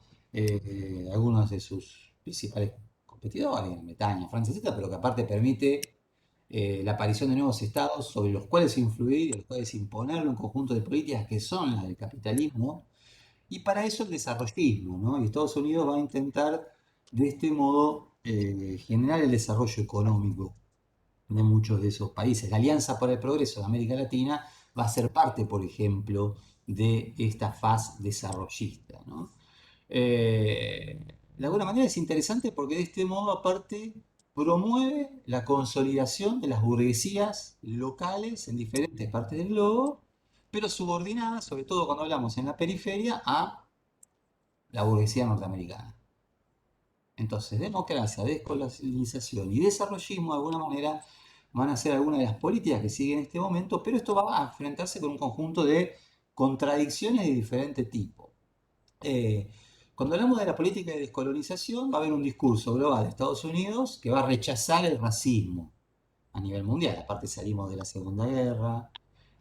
algunos de sus principales competidores, Bretaña, Francia, etc., pero que aparte permite la aparición de nuevos estados sobre los cuales influir y los cuales imponer un conjunto de políticas que son las del capitalismo, y para eso el desarrollismo, ¿no? Y Estados Unidos va a intentar de este modo generar el desarrollo económico de muchos de esos países. La Alianza para el Progreso de América Latina va a ser parte, por ejemplo, de esta faz desarrollista, ¿no? De alguna manera es interesante porque de este modo aparte promueve la consolidación de las burguesías locales en diferentes partes del globo, pero subordinadas, sobre todo cuando hablamos en la periferia, a la burguesía norteamericana. Entonces, democracia, descolonización y desarrollismo de alguna manera van a ser algunas de las políticas que siguen en este momento, pero esto va a enfrentarse con un conjunto de contradicciones de diferente tipo. Eh, Cuando hablamos de la política de descolonización, va a haber un discurso global de Estados Unidos que va a rechazar el racismo a nivel mundial. Aparte salimos de la Segunda Guerra,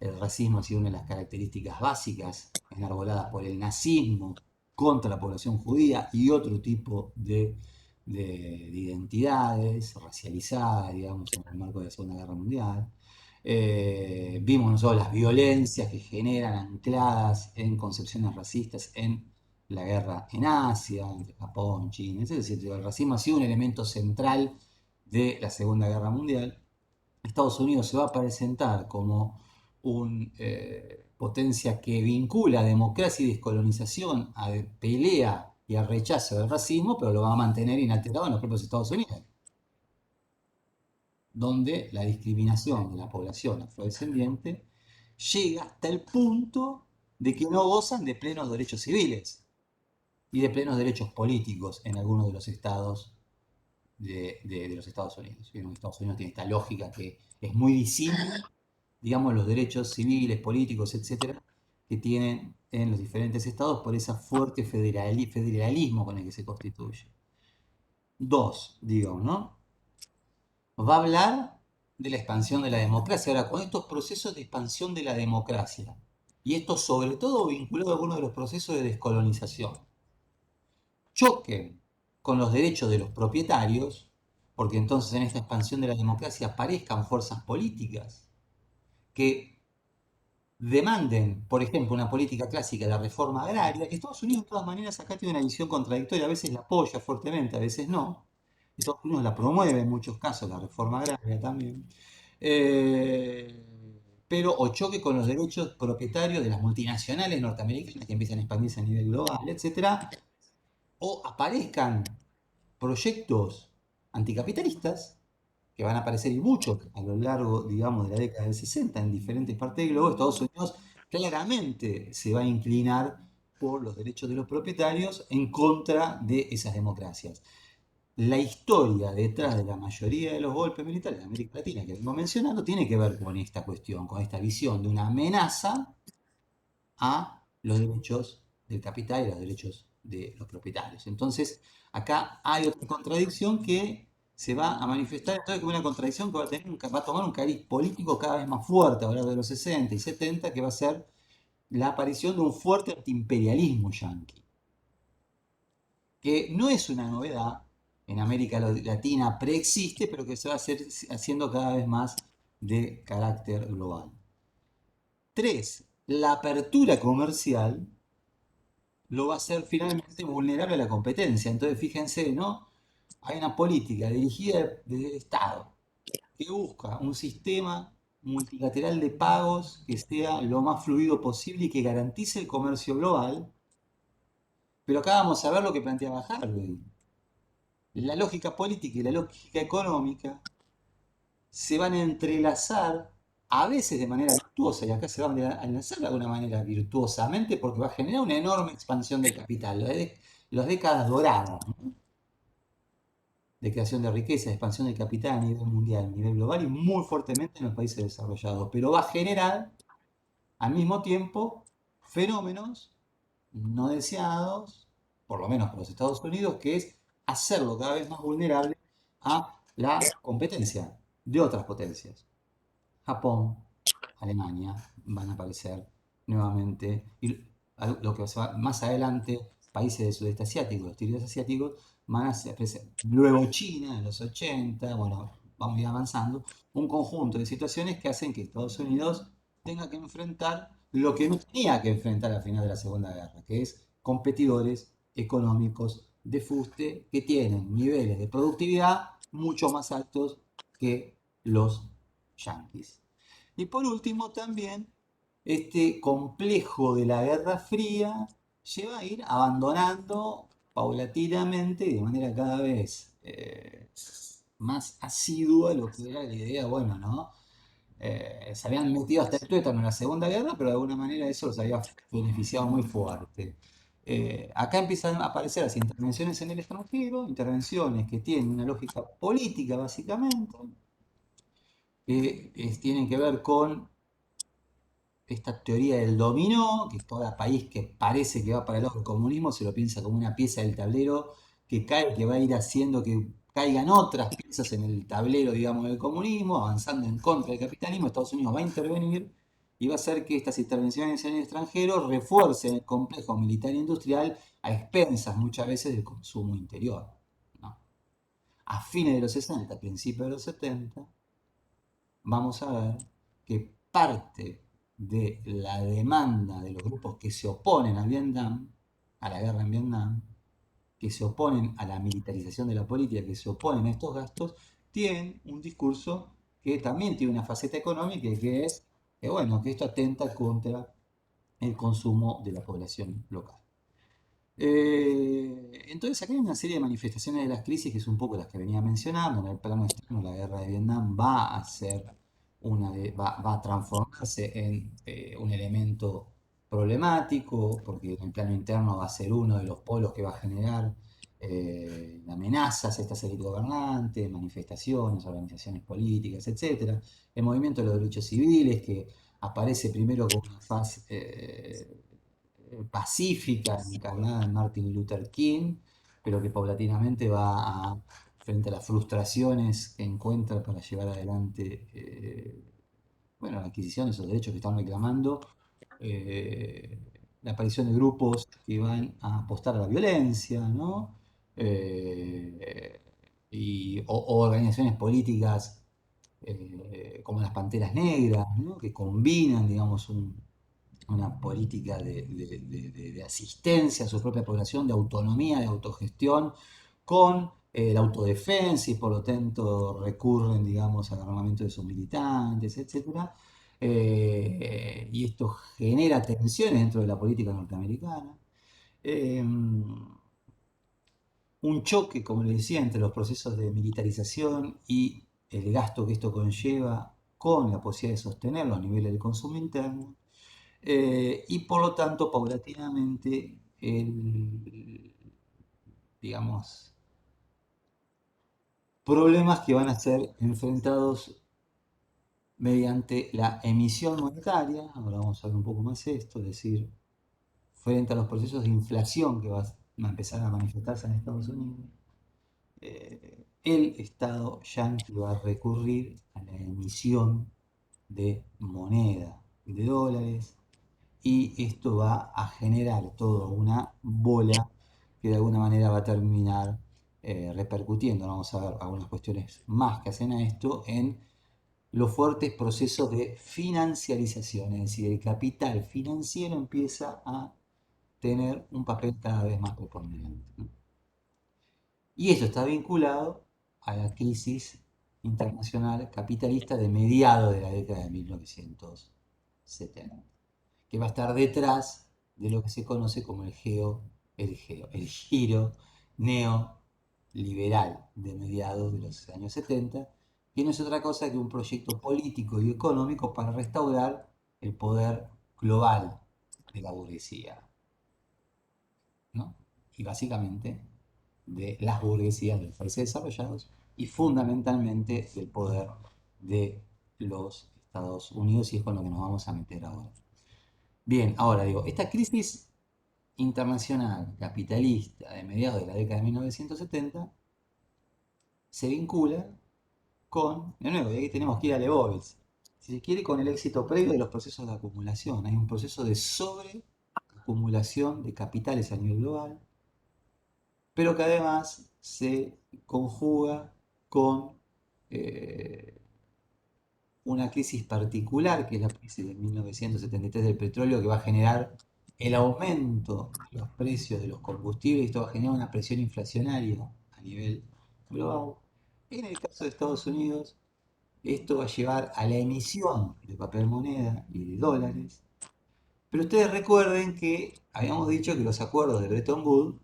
el racismo ha sido una de las características básicas enarboladas por el nazismo contra la población judía y otro tipo de identidades racializadas, digamos, en el marco de la Segunda Guerra Mundial. Vimos nosotros las violencias que generan ancladas en concepciones racistas en la guerra en Asia, entre Japón, China, es decir, el racismo ha sido un elemento central de la Segunda Guerra Mundial. Estados Unidos se va a presentar como una potencia que vincula democracia y descolonización a pelea y al rechazo del racismo, pero lo va a mantener inalterado en los propios Estados Unidos, donde la discriminación de la población afrodescendiente llega hasta el punto de que no gozan de plenos derechos civiles y de plenos derechos políticos en algunos de los estados de los Estados Unidos. Vieron que Estados Unidos tiene esta lógica que es muy disímil, digamos, los derechos civiles, políticos, etcétera, que tienen en los diferentes estados por ese fuerte federalismo con el que se constituye. Dos, digo, ¿no? Va a hablar de la expansión de la democracia. Ahora, con estos procesos de expansión de la democracia, y esto sobre todo vinculado a algunos de los procesos de descolonización, choquen con los derechos de los propietarios, porque entonces en esta expansión de la democracia aparezcan fuerzas políticas que demanden, por ejemplo, una política clásica de la reforma agraria, que Estados Unidos de todas maneras acá tiene una visión contradictoria, a veces la apoya fuertemente, a veces no. Estados Unidos la promueve en muchos casos, la reforma agraria también. Eh, pero o choque con los derechos propietarios de las multinacionales norteamericanas que empiezan a expandirse a nivel global, etcétera, o aparezcan proyectos anticapitalistas, que van a aparecer y muchos a lo largo, digamos, de la década del 60 en diferentes partes del globo. Estados Unidos claramente se va a inclinar por los derechos de los propietarios en contra de esas democracias. La historia detrás de la mayoría de los golpes militares de América Latina que vengo mencionando tiene que ver con esta cuestión, con esta visión de una amenaza a los derechos del capital y los derechos de los propietarios. Entonces, acá hay otra contradicción que se va a manifestar entonces como una contradicción que va a tomar un cariz político cada vez más fuerte a lo largo de los 60 y 70, que va a ser la aparición de un fuerte antiimperialismo yanqui, que no es una novedad, en América Latina preexiste, pero que se va a hacer haciendo cada vez más de carácter global. Tres, la apertura comercial lo va a hacer finalmente vulnerable a la competencia. Entonces, fíjense, ¿no? Hay una política dirigida desde el Estado que busca un sistema multilateral de pagos que sea lo más fluido posible y que garantice el comercio global. Pero acá vamos a ver lo que planteaba Harvey. La lógica política y la lógica económica se van a entrelazar a veces de manera virtuosa, y acá se van a enlazar de alguna manera virtuosamente porque va a generar una enorme expansión del capital, las décadas doradas, ¿no? De creación de riqueza, de expansión del capital a nivel mundial, a nivel global y muy fuertemente en los países desarrollados, pero va a generar al mismo tiempo fenómenos no deseados, por lo menos para los Estados Unidos, que es hacerlo cada vez más vulnerable a la competencia de otras potencias. Japón, Alemania van a aparecer nuevamente. Y lo que va más adelante, países del sudeste asiático, los tigres asiáticos, van a aparecer. Luego China en los 80, bueno, vamos a ir avanzando. Un conjunto de situaciones que hacen que Estados Unidos tenga que enfrentar lo que no tenía que enfrentar al final de la Segunda Guerra, que es competidores económicos de fuste que tienen niveles de productividad mucho más altos que los yanquis. Y por último también, este complejo de la Guerra Fría lleva a ir abandonando paulatinamente y de manera cada vez más asidua lo que era la idea, bueno, ¿no? Se habían metido hasta el tuétano en la Segunda Guerra, pero de alguna manera eso los había beneficiado muy fuerte. Acá empiezan a aparecer las intervenciones en el extranjero, intervenciones que tienen una lógica política básicamente, que tienen que ver con esta teoría del dominó, que cada país que parece que va para el lado del comunismo se lo piensa como una pieza del tablero que cae, que va a ir haciendo que caigan otras piezas en el tablero, digamos, del comunismo, avanzando en contra del capitalismo. Estados Unidos va a intervenir y va a hacer que estas intervenciones en el extranjero refuercen el complejo militar e industrial a expensas muchas veces del consumo interior, ¿no? A fines de los 60, principios de los 70, vamos a ver que parte de la demanda de los grupos que se oponen a Vietnam, a la guerra en Vietnam, que se oponen a la militarización de la política, que se oponen a estos gastos, tienen un discurso que también tiene una faceta económica y que es que, bueno, que esto atenta contra el consumo de la población local. Entonces acá hay una serie de manifestaciones de las crisis que es un poco las que venía mencionando. En el plano externo, la guerra de Vietnam va a ser va a transformarse en un elemento problemático, porque en el plano interno va a ser uno de los polos que va a generar amenazas a estas élites gobernantes, manifestaciones, organizaciones políticas, etcétera. El movimiento de los derechos civiles, que aparece primero como una fase pacífica encarnada en Martin Luther King, pero que paulatinamente va a, frente a las frustraciones que encuentra para llevar adelante bueno, la adquisición de esos derechos que están reclamando, eh, la aparición de grupos que van a apostar a la violencia, ¿no? Eh, o organizaciones políticas como las Panteras Negras, ¿no? Que combinan, digamos, una política de asistencia a su propia población, de autonomía, de autogestión, con la autodefensa y por lo tanto recurren, digamos, al armamento de sus militantes, etcétera. Y esto genera tensiones dentro de la política norteamericana. Eh, un choque, como les decía, entre los procesos de militarización y el gasto que esto conlleva con la posibilidad de sostener los niveles de consumo interno. Y por lo tanto, paulatinamente, digamos, problemas que van a ser enfrentados mediante la emisión monetaria, ahora vamos a ver un poco más esto, es decir, frente a los procesos de inflación que va a empezar a manifestarse en Estados Unidos, el Estado yanqui va a recurrir a la emisión de moneda de dólares y esto va a generar toda una bola que de alguna manera va a terminar repercutiendo, vamos a ver algunas cuestiones más que hacen a esto, en los fuertes procesos de financiarización, es decir, el capital financiero empieza a tener un papel cada vez más preponderante, ¿no? Y esto está vinculado a la crisis internacional capitalista de mediados de la década de 1970, que va a estar detrás de lo que se conoce como el giro neoliberal de mediados de los años 70, que no es otra cosa que un proyecto político y económico para restaurar el poder global de la burguesía, ¿no? Y básicamente de las burguesías de los países desarrollados y fundamentalmente del poder de los Estados Unidos, y es con lo que nos vamos a meter ahora. Bien, ahora digo, esta crisis internacional capitalista de mediados de la década de 1970 se vincula con, de nuevo, y aquí tenemos que ir a Leibovitz, si se quiere, con el éxito previo de los procesos de acumulación. Hay un proceso de sobreacumulación de capitales a nivel global, pero que además se conjuga con eh, una crisis particular, que es la crisis de 1973 del petróleo, que va a generar el aumento de los precios de los combustibles, y esto va a generar una presión inflacionaria a nivel global. En el caso de Estados Unidos, esto va a llevar a la emisión de papel moneda y de dólares. Pero ustedes recuerden que habíamos dicho que los acuerdos de Bretton Woods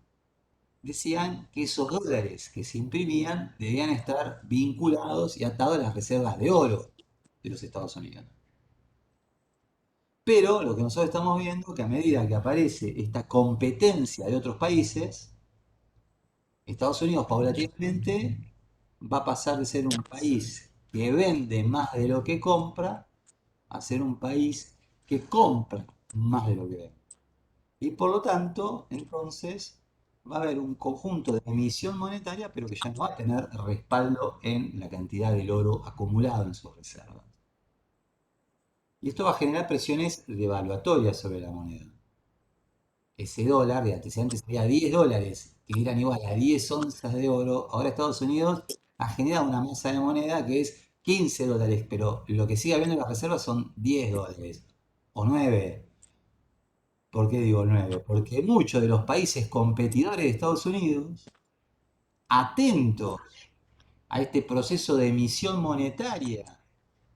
decían que esos dólares que se imprimían debían estar vinculados y atados a las reservas de oro de los Estados Unidos. Pero lo que nosotros estamos viendo es que a medida que aparece esta competencia de otros países, Estados Unidos paulatinamente va a pasar de ser un país que vende más de lo que compra a ser un país que compra más de lo que vende. Y por lo tanto, entonces, va a haber un conjunto de emisión monetaria, pero que ya no va a tener respaldo en la cantidad del oro acumulado en sus reservas. Y esto va a generar presiones devaluatorias sobre la moneda. Ese dólar, si antes había 10 dólares que eran igual a 10 onzas de oro, ahora Estados Unidos ha generado una masa de moneda que es 15 dólares, pero lo que sigue habiendo en las reservas son 10 dólares o 9. ¿Por qué digo 9? Porque muchos de los países competidores de Estados Unidos, atentos a este proceso de emisión monetaria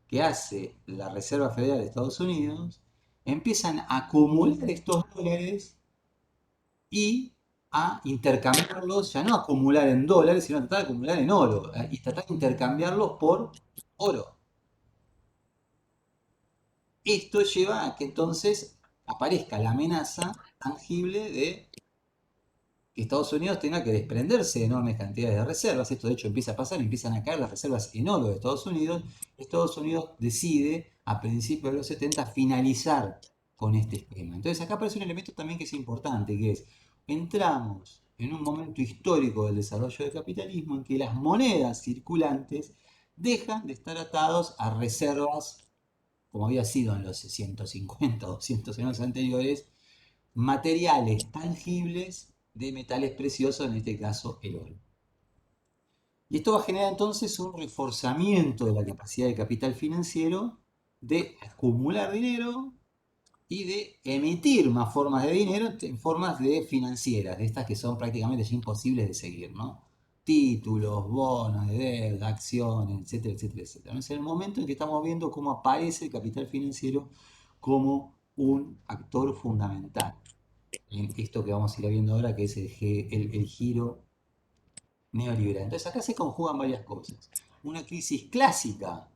que hace la Reserva Federal de Estados Unidos, empiezan a acumular estos dólares y a intercambiarlos, ya no acumular en dólares, sino tratar de acumular en oro, y tratar de intercambiarlos por oro. Esto lleva a que entonces aparezca la amenaza tangible de que Estados Unidos tenga que desprenderse de enormes cantidades de reservas. Esto de hecho empieza a pasar, empiezan a caer las reservas en oro de Estados Unidos. Estados Unidos decide a principios de los 70 finalizar con este esquema. Entonces acá aparece un elemento también que es importante, que es, entramos en un momento histórico del desarrollo del capitalismo en que las monedas circulantes dejan de estar atados a reservas, como había sido en los 150 o 200 años anteriores, materiales tangibles de metales preciosos, en este caso el oro. Y esto va a generar entonces un reforzamiento de la capacidad de capital financiero de acumular dinero y de emitir más formas de dinero en formas de financieras, de estas que son prácticamente ya imposibles de seguir, ¿no? Títulos, bonos de deuda, acciones, etcétera, etcétera, etcétera. Es el momento en que estamos viendo cómo aparece el capital financiero como un actor fundamental en esto que vamos a ir viendo ahora, que es el giro neoliberal. Entonces acá se conjugan varias cosas. Una crisis clásica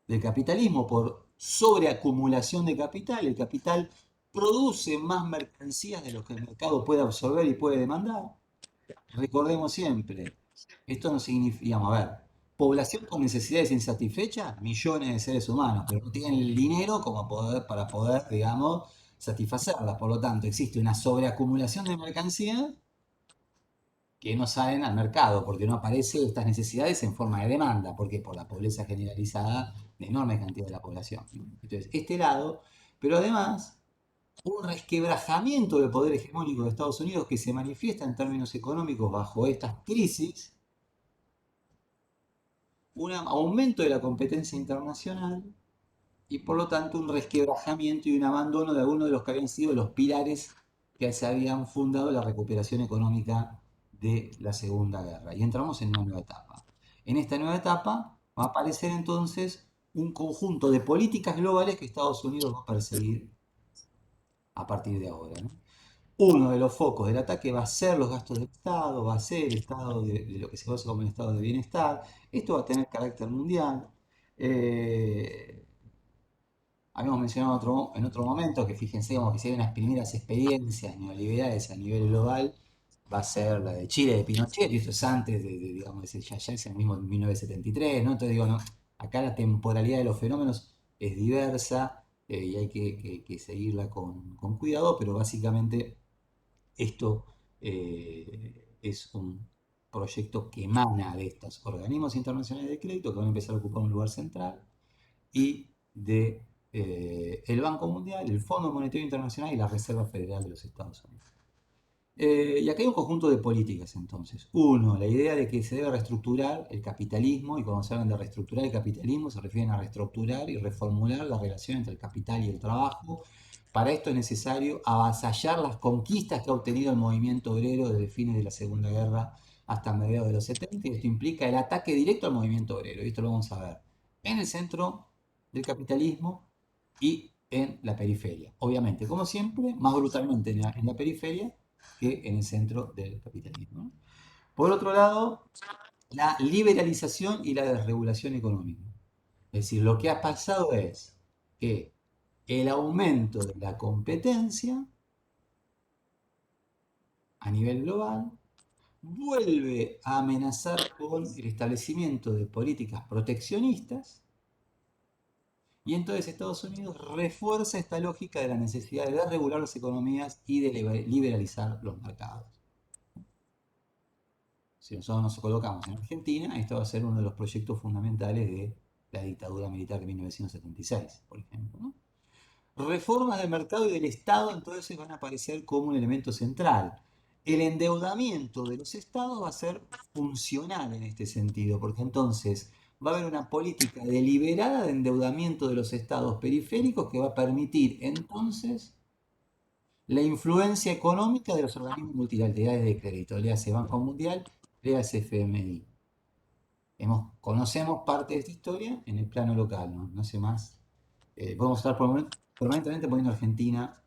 del capitalismo por sobreacumulación de capital. El capital produce más mercancías de lo que el mercado puede absorber y puede demandar. Recordemos siempre, esto no significa, digamos, a ver, población con necesidades insatisfechas, millones de seres humanos, pero no tienen el dinero para poder, digamos, satisfacerlas. Por lo tanto, existe una sobreacumulación de mercancías que no salen al mercado, porque no aparecen estas necesidades en forma de demanda, porque por la pobreza generalizada de enorme cantidad de la población. Entonces, este lado, pero además un resquebrajamiento del poder hegemónico de Estados Unidos que se manifiesta en términos económicos bajo estas crisis, un aumento de la competencia internacional y por lo tanto un resquebrajamiento y un abandono de algunos de los que habían sido los pilares que se habían fundado la recuperación económica de la Segunda Guerra. Y entramos en una nueva etapa. En esta nueva etapa va a aparecer entonces un conjunto de políticas globales que Estados Unidos va a perseguir a partir de ahora, ¿no? Uno de los focos del ataque va a ser los gastos del Estado, va a ser el estado de lo que se conoce como el estado de bienestar. Esto va a tener carácter mundial. Eh, Habíamos mencionado en otro momento que fíjense como que si hay unas primeras experiencias neoliberales a nivel global, va a ser la de Chile de Pinochet, y esto es antes digamos, ya es el mismo 1973, ¿no? Entonces digo, no, acá la temporalidad de los fenómenos es diversa y hay que seguirla con cuidado, pero básicamente esto es un proyecto que emana de estos organismos internacionales de crédito que van a empezar a ocupar un lugar central y de el Banco Mundial, el Fondo Monetario Internacional y la Reserva Federal de los Estados Unidos. Y acá hay un conjunto de políticas entonces. Uno, la idea de que se debe reestructurar el capitalismo, y cuando se hablan de reestructurar el capitalismo se refieren a reestructurar y reformular la relación entre el capital y el trabajo. Para esto es necesario avasallar las conquistas que ha obtenido el movimiento obrero desde fines de la Segunda Guerra hasta mediados de los 70, y esto implica el ataque directo al movimiento obrero, y esto lo vamos a ver en el centro del capitalismo y en la periferia. Obviamente, como siempre, más brutalmente en la periferia que en el centro del capitalismo. Por otro lado, la liberalización y la desregulación económica. Es decir, lo que ha pasado es que el aumento de la competencia a nivel global vuelve a amenazar con el establecimiento de políticas proteccionistas, y entonces Estados Unidos refuerza esta lógica de la necesidad de desregular las economías y de liberalizar los mercados. Si nosotros nos colocamos en Argentina, esto va a ser uno de los proyectos fundamentales de la dictadura militar de 1976, por ejemplo, ¿no? Reformas del mercado y del Estado entonces van a aparecer como un elemento central. El endeudamiento de los estados va a ser funcional en este sentido, porque entonces va a haber una política deliberada de endeudamiento de los estados periféricos que va a permitir entonces la influencia económica de los organismos multilaterales de crédito, le hace Banco Mundial, le hace FMI. Conocemos parte de esta historia en el plano local, no, no sé más. Podemos estar permanentemente poniendo a Argentina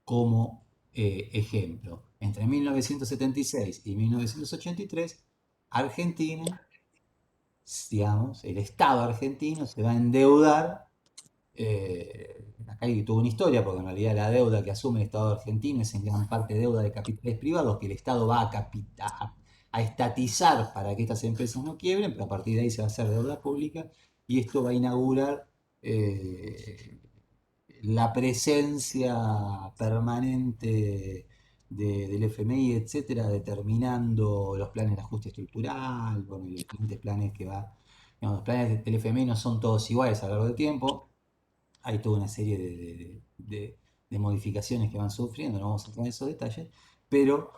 como ejemplo. Entre 1976 y 1983, Argentina, digamos, el Estado argentino se va a endeudar. Acá hay toda una historia, porque en realidad la deuda que asume el Estado argentino es en gran parte deuda de capitales privados que el Estado va a estatizar para que estas empresas no quiebren, pero a partir de ahí se va a hacer deuda pública, y esto va a inaugurar eh, la presencia permanente del FMI, etcétera, determinando los planes de ajuste estructural, bueno, y los diferentes planes que va. Digamos, los planes del FMI no son todos iguales a lo largo del tiempo, hay toda una serie de modificaciones que van sufriendo, no vamos a entrar en esos detalles, pero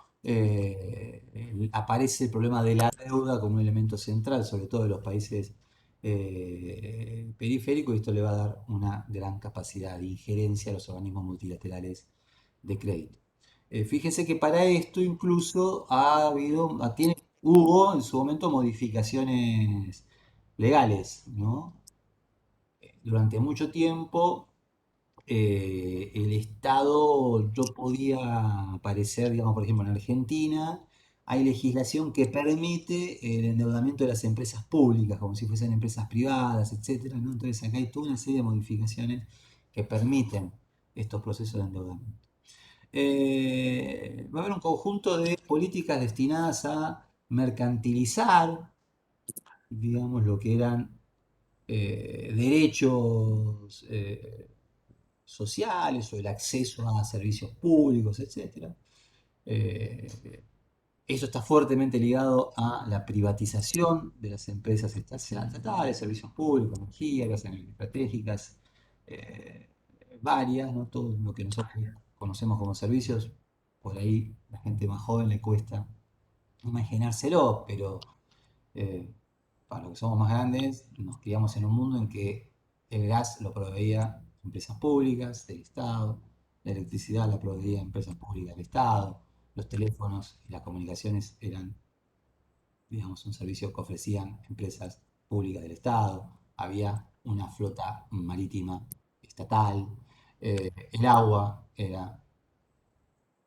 aparece el problema de la deuda como un elemento central, sobre todo en los países periféricos, y esto le va a dar una gran capacidad de injerencia a los organismos multilaterales de crédito. Fíjense que para esto incluso hubo en su momento modificaciones legales, ¿no? Durante mucho tiempo el Estado no podía aparecer, digamos, por ejemplo, en Argentina hay legislación que permite el endeudamiento de las empresas públicas, como si fuesen empresas privadas, etcétera, ¿no? Entonces acá hay toda una serie de modificaciones que permiten estos procesos de endeudamiento. Va a haber un conjunto de políticas destinadas a mercantilizar, digamos, lo que eran derechos sociales o el acceso a servicios públicos, etcétera. Eso está fuertemente ligado a la privatización de las empresas estatales, servicios públicos, energía, casas estratégicas, eh, varias, ¿no? Todo lo que nosotros conocemos como servicios, por ahí la gente más joven le cuesta imaginárselo, pero para los que somos más grandes, nos criamos en un mundo en que el gas lo proveía empresas públicas del Estado, la electricidad la proveía empresas públicas del Estado, los teléfonos y las comunicaciones eran, digamos, un servicio que ofrecían empresas públicas del Estado, había una flota marítima estatal, el agua era,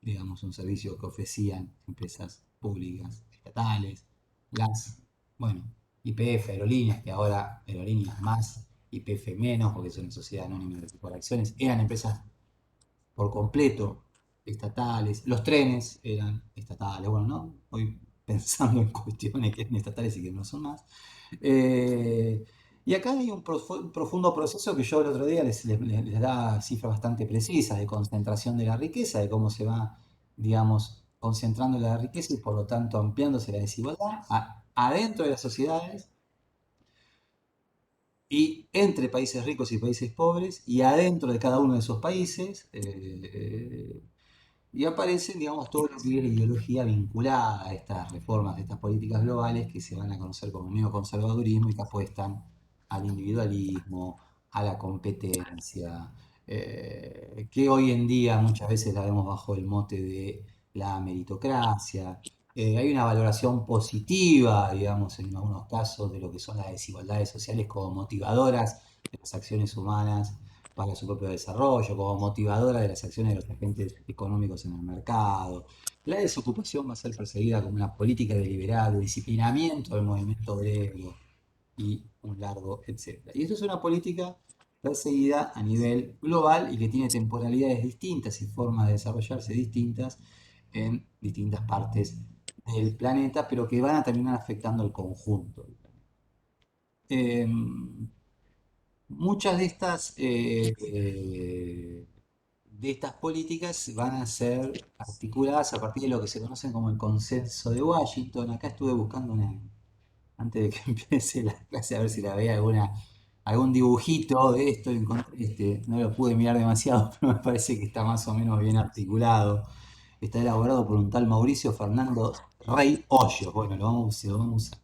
digamos, un servicio que ofrecían empresas públicas estatales, las, bueno, YPF, aerolíneas, que ahora aerolíneas más, YPF menos, porque es una sociedad anónima de acciones, eran empresas por completo estatales, los trenes eran estatales, bueno, no, voy pensando en cuestiones que eran estatales y que no son más. Eh, y acá hay un profundo proceso que yo el otro día les da cifras bastante precisas de concentración de la riqueza, de cómo se va, digamos, concentrando la riqueza y por lo tanto ampliándose la desigualdad adentro de las sociedades y entre países ricos y países pobres y adentro de cada uno de esos países. Y aparecen, digamos, todo lo que es la ideología vinculada a estas reformas, a estas políticas globales que se van a conocer como neoconservadurismo y que apuestan al individualismo, a la competencia, que hoy en día muchas veces la vemos bajo el mote de la meritocracia. Hay una valoración positiva, digamos, en algunos casos de lo que son las desigualdades sociales como motivadoras de las acciones humanas para su propio desarrollo, como motivadora de las acciones de los agentes económicos en el mercado. La desocupación va a ser perseguida como una política deliberada de disciplinamiento del movimiento obrero y un largo etcétera. Y esto es una política perseguida a nivel global y que tiene temporalidades distintas y formas de desarrollarse distintas en distintas partes del planeta, pero que van a terminar afectando al conjunto. Eh, Muchas de estas políticas van a ser articuladas a partir de lo que se conocen como el consenso de Washington. Acá estuve buscando antes de que empiece la clase a ver si la veía algún dibujito de esto. No lo pude mirar demasiado, pero me parece que está más o menos bien articulado. Está elaborado por un tal Mauricio Fernando Rey Hoyos. Bueno, lo vamos a usar.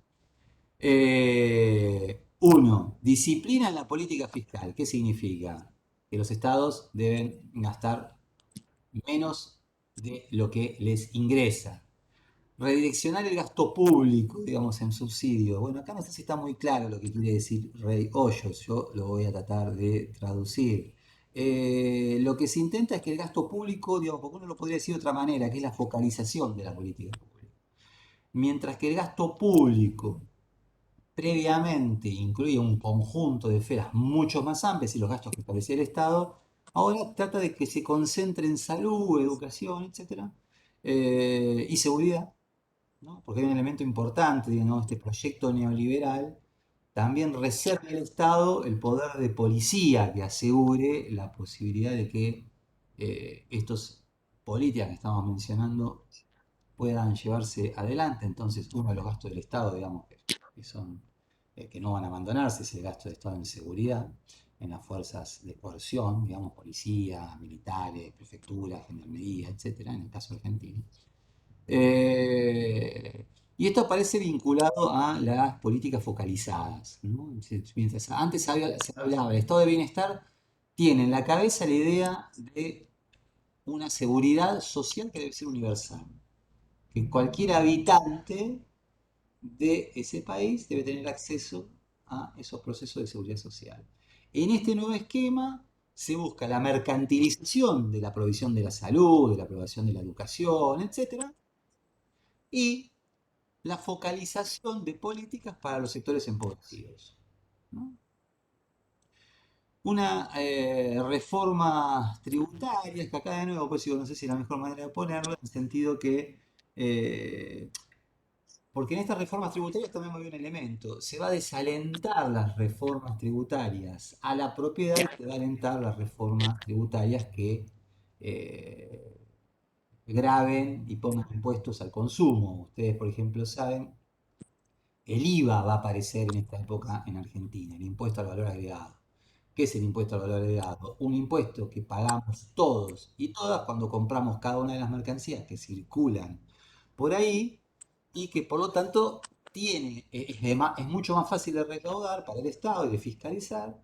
Uno, disciplina en la política fiscal. ¿Qué significa? Que los estados deben gastar menos de lo que les ingresa. Redireccionar el gasto público, digamos, en subsidios. Bueno, acá no sé si está muy claro lo que quiere decir Rey Hoyos. Yo lo voy a tratar de traducir. Lo que se intenta es que el gasto público, digamos, porque uno lo podría decir de otra manera, que es la focalización de la política pública. Mientras que el gasto público previamente incluía un conjunto de esferas mucho más amplias y los gastos que establecía el Estado, ahora trata de que se concentre en salud, educación, etcétera, y seguridad, ¿no? Porque hay un elemento importante, digamos, este proyecto neoliberal también reserva al Estado el poder de policía que asegure la posibilidad de que estos políticas que estamos mencionando puedan llevarse adelante. Entonces, uno de los gastos del Estado, digamos, que son, que no van a abandonarse, es el gasto de Estado en seguridad, en las fuerzas de coerción, digamos, policía, militares, prefecturas, gendarmería, etcétera, en el caso argentino. Y esto aparece vinculado a las políticas focalizadas, ¿no? Mientras antes se hablaba del estado de bienestar, tiene en la cabeza la idea de una seguridad social que debe ser universal, que cualquier habitante de ese país debe tener acceso a esos procesos de seguridad social. En este nuevo esquema se busca la mercantilización de la provisión de la salud, de la provisión de la educación, etcétera, y la focalización de políticas para los sectores empobrecidos, ¿no? Una reforma tributaria, que acá de nuevo, pues digo, no sé si es la mejor manera de ponerlo, en el sentido que eh, porque en estas reformas tributarias también hay un elemento. Se va a desalentar las reformas tributarias a la propiedad y se va a alentar las reformas tributarias que eh, graben y pongan impuestos al consumo. Ustedes, por ejemplo, saben, el IVA va a aparecer en esta época en Argentina, el impuesto al valor agregado. ¿Qué es el impuesto al valor agregado? Un impuesto que pagamos todos y todas cuando compramos cada una de las mercancías que circulan por ahí y que por lo tanto es mucho más fácil de recaudar para el Estado y de fiscalizar,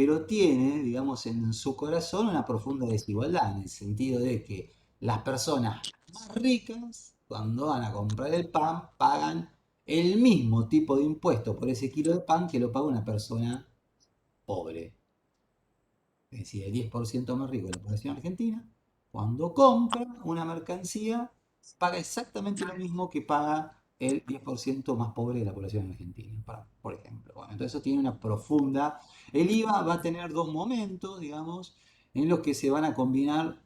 pero tiene, digamos, en su corazón una profunda desigualdad, en el sentido de que las personas más ricas, cuando van a comprar el pan, pagan el mismo tipo de impuesto por ese kilo de pan que lo paga una persona pobre. Es decir, el 10% más rico de la población argentina, cuando compra una mercancía, paga exactamente lo mismo que paga el 10% más pobre de la población argentina, por ejemplo. Bueno, entonces eso tiene una profunda... El IVA va a tener dos momentos, digamos, en los que se van a combinar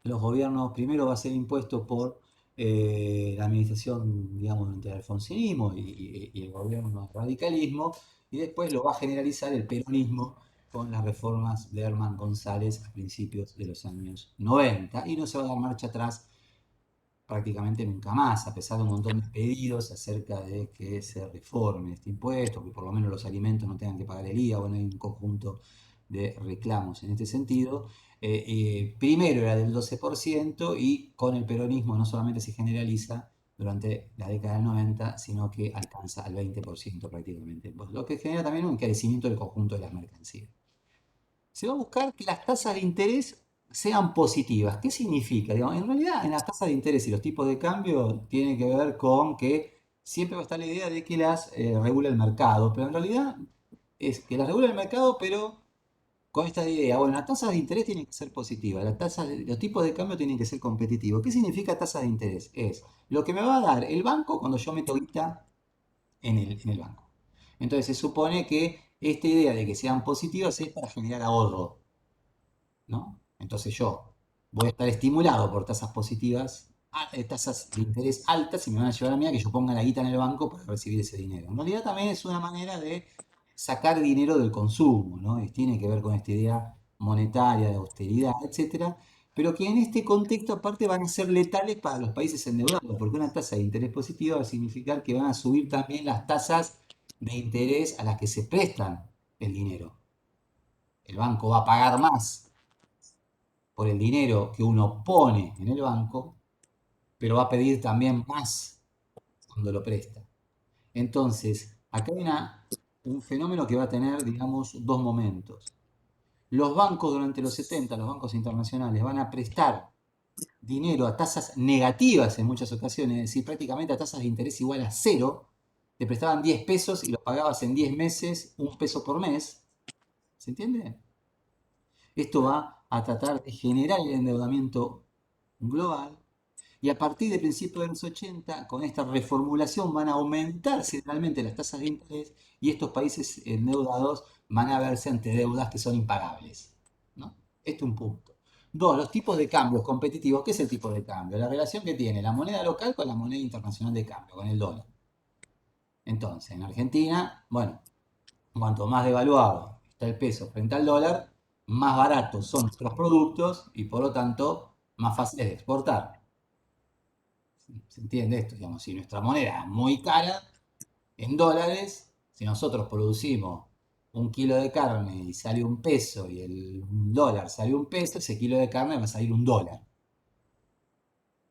los gobiernos. Primero va a ser impuesto por la administración, digamos, entre el alfonsinismo y el gobierno radicalismo, y después lo va a generalizar el peronismo con las reformas de Herman González a principios de los años 90, y no se va a dar marcha atrás prácticamente nunca más, a pesar de un montón de pedidos acerca de que se reforme este impuesto, que por lo menos los alimentos no tengan que pagar el IVA. Bueno, hay un conjunto de reclamos en este sentido. Primero era del 12% y con el peronismo no solamente se generaliza durante la década del 90, sino que alcanza al 20% prácticamente, pues, lo que genera también un encarecimiento del conjunto de las mercancías. Se va a buscar que las tasas de interés sean positivas. ¿Qué significa? Digamos, en realidad, en las tasas de interés y los tipos de cambio tiene que ver con que siempre va a estar la idea de que las regula el mercado, pero en realidad es que las regula el mercado, pero con esta idea, bueno, las tasas de interés tienen que ser positivas, los tipos de cambio tienen que ser competitivos. ¿Qué significa tasa de interés? Es lo que me va a dar el banco cuando yo meto guita en el banco. Entonces se supone que esta idea de que sean positivas es para generar ahorro, ¿no? Entonces yo voy a estar estimulado por tasas positivas, tasas de interés altas, y me van a llevar a mí a que yo ponga la guita en el banco para recibir ese dinero. En realidad también es una manera de sacar dinero del consumo, ¿no? Tiene que ver con esta idea monetaria, de austeridad, etcétera, pero que en este contexto aparte van a ser letales para los países endeudados, porque una tasa de interés positiva va a significar que van a subir también las tasas de interés a las que se prestan el dinero. El banco va a pagar más por el dinero que uno pone en el banco, pero va a pedir también más cuando lo presta. Entonces, acá hay un fenómeno que va a tener, digamos, dos momentos. Los bancos durante los 70, los bancos internacionales, van a prestar dinero a tasas negativas en muchas ocasiones, es decir, prácticamente a tasas de interés igual a cero. Te prestaban 10 pesos y lo pagabas en 10 meses, un peso por mes. ¿Se entiende? Esto va a tratar de generar el endeudamiento global. Y a partir de principios de los 80, con esta reformulación van a aumentarse realmente las tasas de interés, y estos países endeudados van a verse ante deudas que son impagables, ¿no? Este es un punto. Dos, los tipos de cambios competitivos. ¿Qué es el tipo de cambio? La relación que tiene la moneda local con la moneda internacional de cambio, con el dólar. Entonces, en Argentina, bueno, cuanto más devaluado está el peso frente al dólar, más baratos son nuestros productos y por lo tanto más fáciles de exportar. ¿Se entiende esto? Digamos, si nuestra moneda es muy cara en dólares, si nosotros producimos un kilo de carne y sale un peso y un dólar sale un peso, ese kilo de carne va a salir un dólar.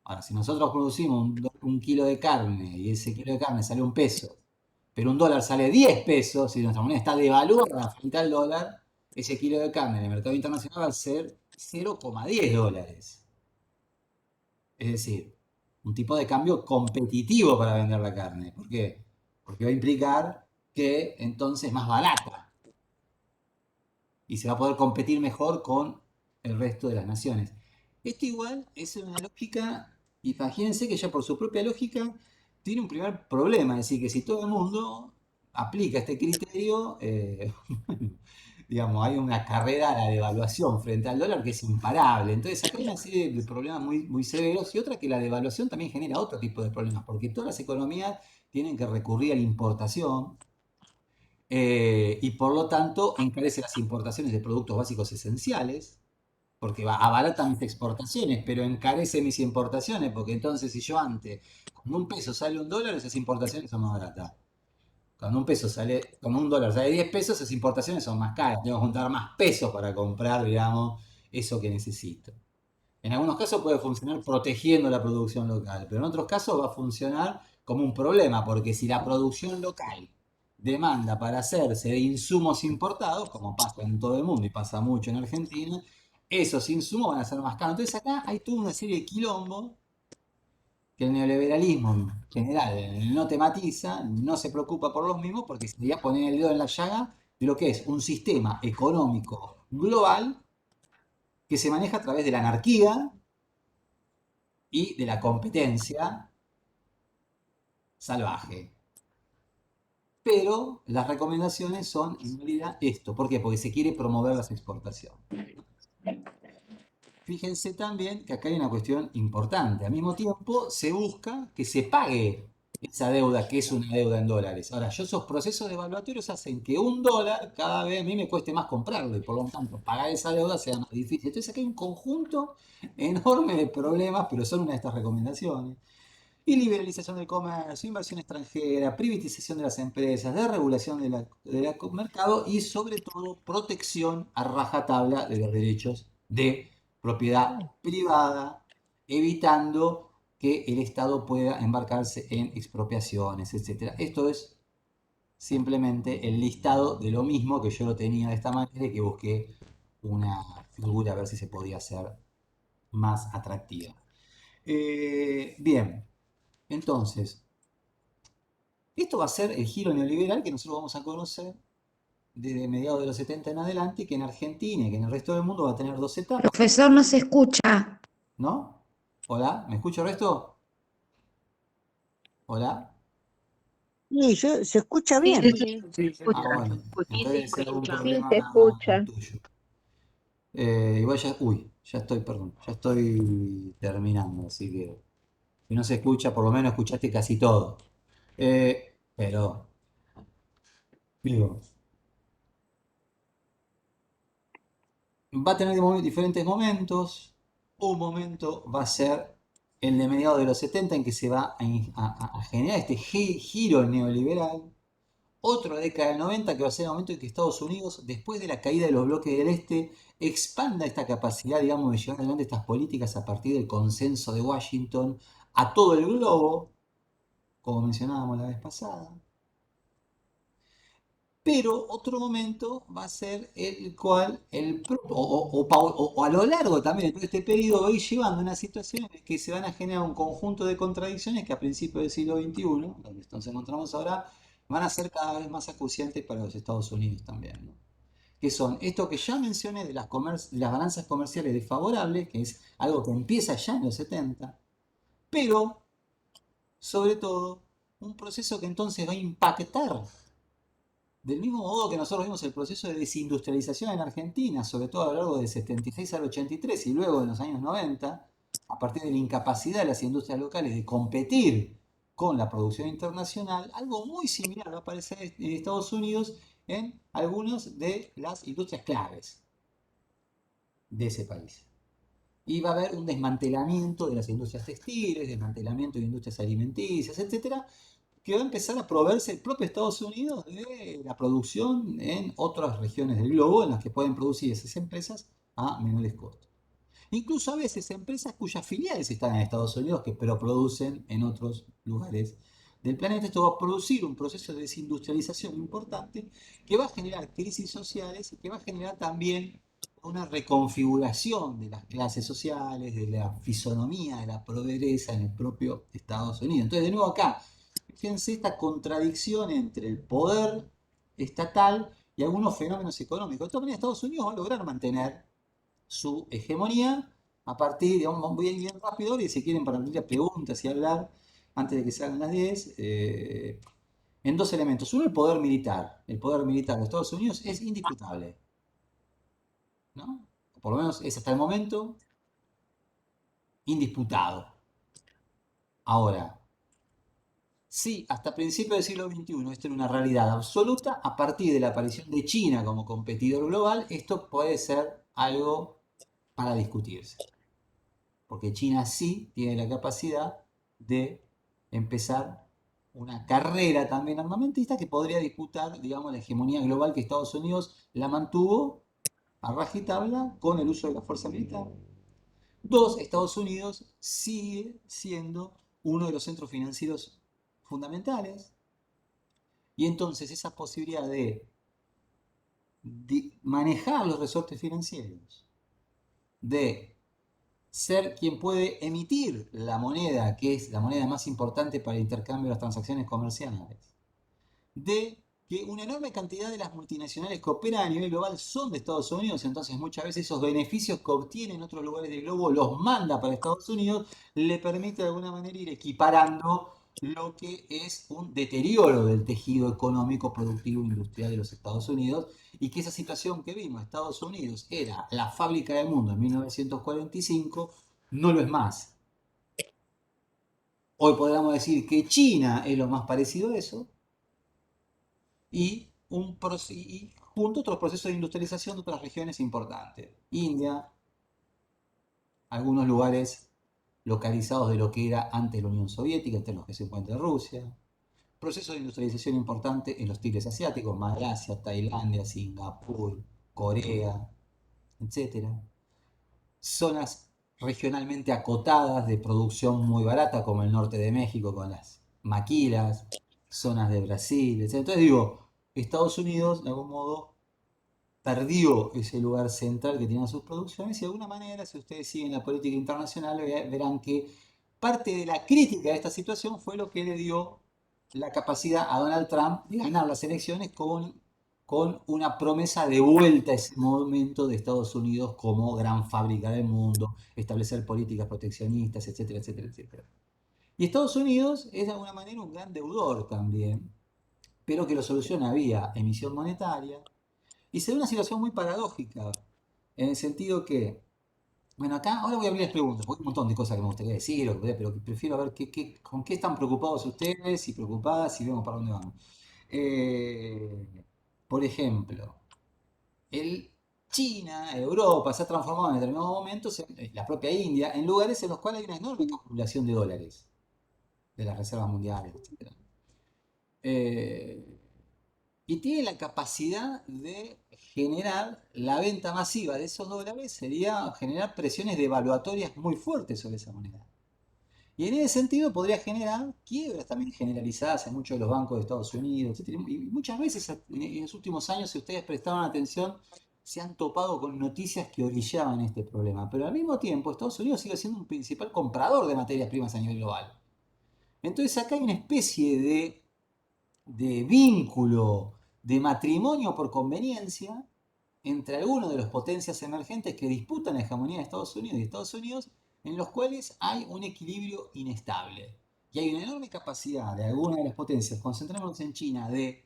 Ahora, si nosotros producimos un kilo de carne y ese kilo de carne sale un peso, pero un dólar sale 10 pesos, y nuestra moneda está devaluada frente al dólar, ese kilo de carne en el mercado internacional va a ser 0,10 dólares. Es decir, un tipo de cambio competitivo para vender la carne. ¿Por qué? Porque va a implicar que entonces es más barata y se va a poder competir mejor con el resto de las naciones. Esto igual es una lógica, imagínense que ya por su propia lógica tiene un primer problema, es decir, que si todo el mundo aplica este criterio, digamos, hay una carrera a la devaluación frente al dólar que es imparable. Entonces, acá hay una serie de problemas muy, muy severos, y otra que la devaluación también genera otro tipo de problemas, porque todas las economías tienen que recurrir a la importación, y por lo tanto encarece las importaciones de productos básicos esenciales, porque abarata mis exportaciones, pero encarece mis importaciones, porque entonces si yo antes, con un peso sale un dólar, esas importaciones son más baratas. Cuando un dólar sale 10 pesos, esas importaciones son más caras. Tengo que juntar más pesos para comprar, digamos, eso que necesito. En algunos casos puede funcionar protegiendo la producción local, pero en otros casos va a funcionar como un problema, porque si la producción local demanda para hacerse de insumos importados, como pasa en todo el mundo y pasa mucho en Argentina, esos insumos van a ser más caros. Entonces acá hay toda una serie de quilombos que el neoliberalismo en general no tematiza, no se preocupa por los mismos, porque sería poner el dedo en la llaga de lo que es un sistema económico global que se maneja a través de la anarquía y de la competencia salvaje. Pero las recomendaciones son en realidad esto. ¿Por qué? Porque se quiere promover las exportaciones. Fíjense también que acá hay una cuestión importante. Al mismo tiempo, se busca que se pague esa deuda, que es una deuda en dólares. Ahora, yo esos procesos devaluatorios hacen que un dólar cada vez a mí me cueste más comprarlo y por lo tanto pagar esa deuda sea más difícil. Entonces, aquí hay un conjunto enorme de problemas, pero son una de estas recomendaciones. Y liberalización del comercio, inversión extranjera, privatización de las empresas, desregulación de mercado y sobre todo protección a rajatabla de los derechos de propiedad privada, evitando que el Estado pueda embarcarse en expropiaciones, etcétera. Esto es simplemente el listado de lo mismo que yo lo tenía de esta manera y que busqué una figura a ver si se podía hacer más atractiva. Bien, entonces, esto va a ser el giro neoliberal que nosotros vamos a conocer desde mediados de los 70 en adelante, que en Argentina y que en el resto del mundo va a tener dos etapas, Profesor, no se escucha. ¿no? Hola, ¿me escucha el resto? Hola. Sí, se escucha Sí, bien. sí, se Ah, escucha. bueno, Sí, entonces se debe ser algún escucha. Sí, problema se escucha. tuyo. Igual ya, uy, ya estoy, perdón, ya estoy terminando, así que si no se escucha, por lo menos escuchaste casi todo. Pero, digo, va a tener diferentes momentos. Un momento va a ser el de mediados de los 70 en que se va a generar este giro neoliberal. Otra década del 90 que va a ser el momento en que Estados Unidos, después de la caída de los bloques del Este, expanda esta capacidad, digamos, de llevar adelante estas políticas a partir del consenso de Washington a todo el globo, como mencionábamos la vez pasada. Pero otro momento va a ser el cual, o a lo largo también de todo este periodo, va a ir llevando una situación en la que se van a generar un conjunto de contradicciones que a principios del siglo XXI, donde nos encontramos ahora, van a ser cada vez más acuciantes para los Estados Unidos también, ¿no? Que son esto que ya mencioné de las balanzas comerciales desfavorables, que es algo que empieza ya en los 70, pero sobre todo un proceso que entonces va a impactar del mismo modo que nosotros vimos el proceso de desindustrialización en Argentina, sobre todo a lo largo del 76 al 83 y luego en los años 90, a partir de la incapacidad de las industrias locales de competir con la producción internacional, algo muy similar va a aparecer en Estados Unidos en algunas de las industrias claves de ese país. Y va a haber un desmantelamiento de las industrias textiles, desmantelamiento de industrias alimenticias, etcétera, que va a empezar a proveerse el propio Estados Unidos de la producción en otras regiones del globo en las que pueden producir esas empresas a menores costos. Incluso a veces empresas cuyas filiales están en Estados Unidos, pero producen en otros lugares del planeta. Esto va a producir un proceso de desindustrialización importante que va a generar crisis sociales y que va a generar también una reconfiguración de las clases sociales, de la fisonomía, de la pobreza en el propio Estados Unidos. Entonces, de nuevo acá, fíjense esta contradicción entre el poder estatal y algunos fenómenos económicos. De todas maneras, Estados Unidos va a lograr mantener su hegemonía a partir, digamos, voy a ir bien rápido y si quieren para abrir preguntas y hablar antes de que salgan las 10, en dos elementos. Uno, el poder militar. El poder militar de Estados Unidos es indisputable, ¿no? Por lo menos es hasta el momento indisputado. Ahora, sí, hasta principios del siglo XXI esto era una realidad absoluta. A partir de la aparición de China como competidor global, esto puede ser algo para discutirse. Porque China sí tiene la capacidad de empezar una carrera también armamentista que podría disputar, digamos, la hegemonía global que Estados Unidos la mantuvo a rajatabla con el uso de la fuerza militar. Dos, Estados Unidos sigue siendo uno de los centros financieros fundamentales. Y entonces esa posibilidad de manejar los resortes financieros, de ser quien puede emitir la moneda, que es la moneda más importante para el intercambio de las transacciones comerciales, de que una enorme cantidad de las multinacionales que operan a nivel global son de Estados Unidos, entonces muchas veces esos beneficios que obtienen en otros lugares del globo los manda para Estados Unidos, le permite de alguna manera ir equiparando lo que es un deterioro del tejido económico, productivo, industrial de los Estados Unidos, y que esa situación que vimos, Estados Unidos era la fábrica del mundo en 1945, no lo es más. Hoy podríamos decir que China es lo más parecido a eso, y, y junto a otros procesos de industrialización de otras regiones importantes. India, algunos lugares localizados de lo que era antes la Unión Soviética, entre los que se encuentra Rusia. Procesos de industrialización importante en los tigres asiáticos, Malasia, Tailandia, Singapur, Corea, etcétera. Zonas regionalmente acotadas de producción muy barata, como el norte de México con las maquilas, zonas de Brasil, etcétera. Entonces digo, Estados Unidos de algún modo perdió ese lugar central que tenían sus producciones y de alguna manera, si ustedes siguen la política internacional, verán que parte de la crítica de esta situación fue lo que le dio la capacidad a Donald Trump de ganar las elecciones con una promesa de vuelta a ese momento de Estados Unidos como gran fábrica del mundo, establecer políticas proteccionistas, etcétera, etcétera, etcétera. Y Estados Unidos es de alguna manera un gran deudor también, pero que lo soluciona vía emisión monetaria, y se da una situación muy paradójica, en el sentido que, bueno, acá ahora voy a abrir las preguntas, porque hay un montón de cosas que me gustaría decir, pero prefiero ver con qué están preocupados ustedes y preocupadas y vemos para dónde vamos. Por ejemplo, el China, Europa se ha transformado en determinados momentos, la propia India, en lugares en los cuales hay una enorme acumulación de dólares, de las reservas mundiales, etc. Y tiene la capacidad de generar la venta masiva de esos dólares, sería generar presiones devaluatorias muy fuertes sobre esa moneda. Y en ese sentido podría generar quiebras también generalizadas en muchos de los bancos de Estados Unidos, etc. Y muchas veces en los últimos años, si ustedes prestaban atención, se han topado con noticias que orillaban este problema. Pero al mismo tiempo, Estados Unidos sigue siendo un principal comprador de materias primas a nivel global. Entonces acá hay una especie de vínculo, de matrimonio por conveniencia entre algunos de las potencias emergentes que disputan la hegemonía de Estados Unidos y Estados Unidos, en los cuales hay un equilibrio inestable. Y hay una enorme capacidad de algunas de las potencias, concentrémonos en China, de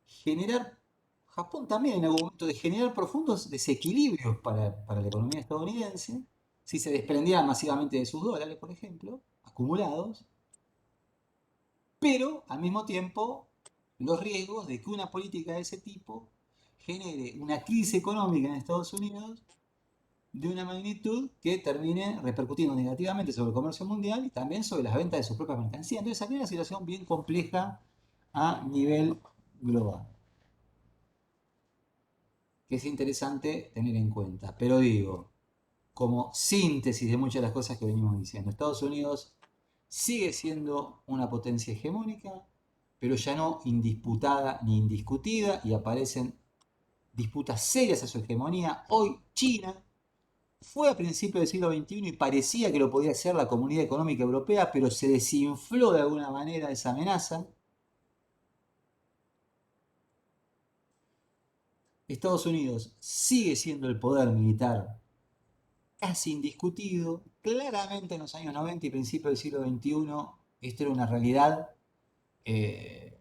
generar, Japón también en algún momento, de generar profundos desequilibrios para la economía estadounidense, si se desprendieran masivamente de sus dólares, por ejemplo, acumulados, pero al mismo tiempo los riesgos de que una política de ese tipo genere una crisis económica en Estados Unidos de una magnitud que termine repercutiendo negativamente sobre el comercio mundial y también sobre las ventas de sus propias mercancías. Entonces aquí hay una situación bien compleja a nivel global, que es interesante tener en cuenta. Pero digo, como síntesis de muchas de las cosas que venimos diciendo, Estados Unidos sigue siendo una potencia hegemónica, pero ya no indisputada ni indiscutida, y aparecen disputas serias a su hegemonía. Hoy China fue a principios del siglo XXI y parecía que lo podía hacer la Comunidad Económica Europea, pero se desinfló de alguna manera esa amenaza. Estados Unidos sigue siendo el poder militar casi indiscutido. Claramente en los años 90 y principios del siglo XXI esto era una realidad. eh,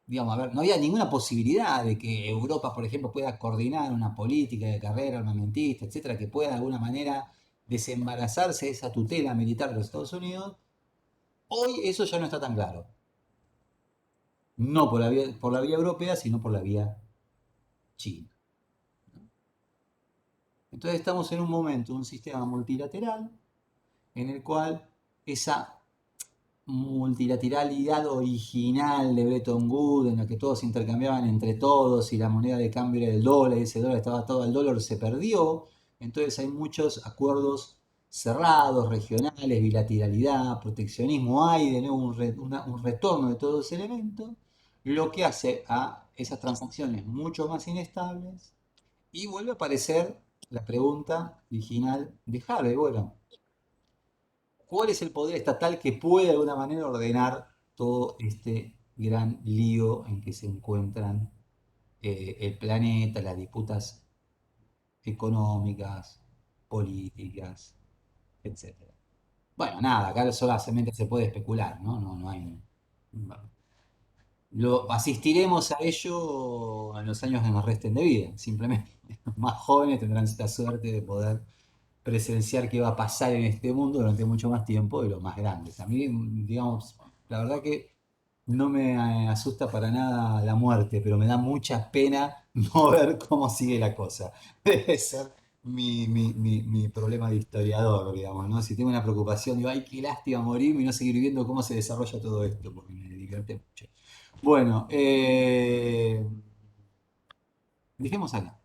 digamos, a ver, no había ninguna posibilidad de que Europa, por ejemplo, pueda coordinar una política de carrera armamentista, etcétera, que pueda de alguna manera desembarazarse de esa tutela militar de los Estados Unidos. Hoy eso ya no está tan claro. No por la vía europea, sino por la vía china. Entonces estamos en un momento, un sistema multilateral, en el cual esa multilateralidad original de Bretton Woods, en la que todos intercambiaban entre todos y la moneda de cambio era el dólar, y ese dólar estaba todo al dólar, se perdió. Entonces hay muchos acuerdos cerrados, regionales, bilateralidad, proteccionismo, hay de nuevo un retorno de todos los elementos, lo que hace a esas transacciones mucho más inestables y vuelve a aparecer la pregunta original de Harvey, bueno, ¿cuál es el poder estatal que puede de alguna manera ordenar todo este gran lío en que se encuentran el planeta, las disputas económicas, políticas, etcétera? Bueno, nada, acá solamente se puede especular, ¿no? No hay. Asistiremos a ello en los años que nos resten de vida. Simplemente los más jóvenes tendrán esta suerte de poder presenciar qué va a pasar en este mundo durante mucho más tiempo de los más grandes. A mí, digamos, la verdad que no me asusta para nada la muerte, pero me da mucha pena no ver cómo sigue la cosa. Debe ser mi problema de historiador, digamos, ¿no? Si tengo una preocupación, digo, ay, qué lástima morirme y no seguir viendo cómo se desarrolla todo esto, porque me divierte mucho. Bueno, dejemos acá.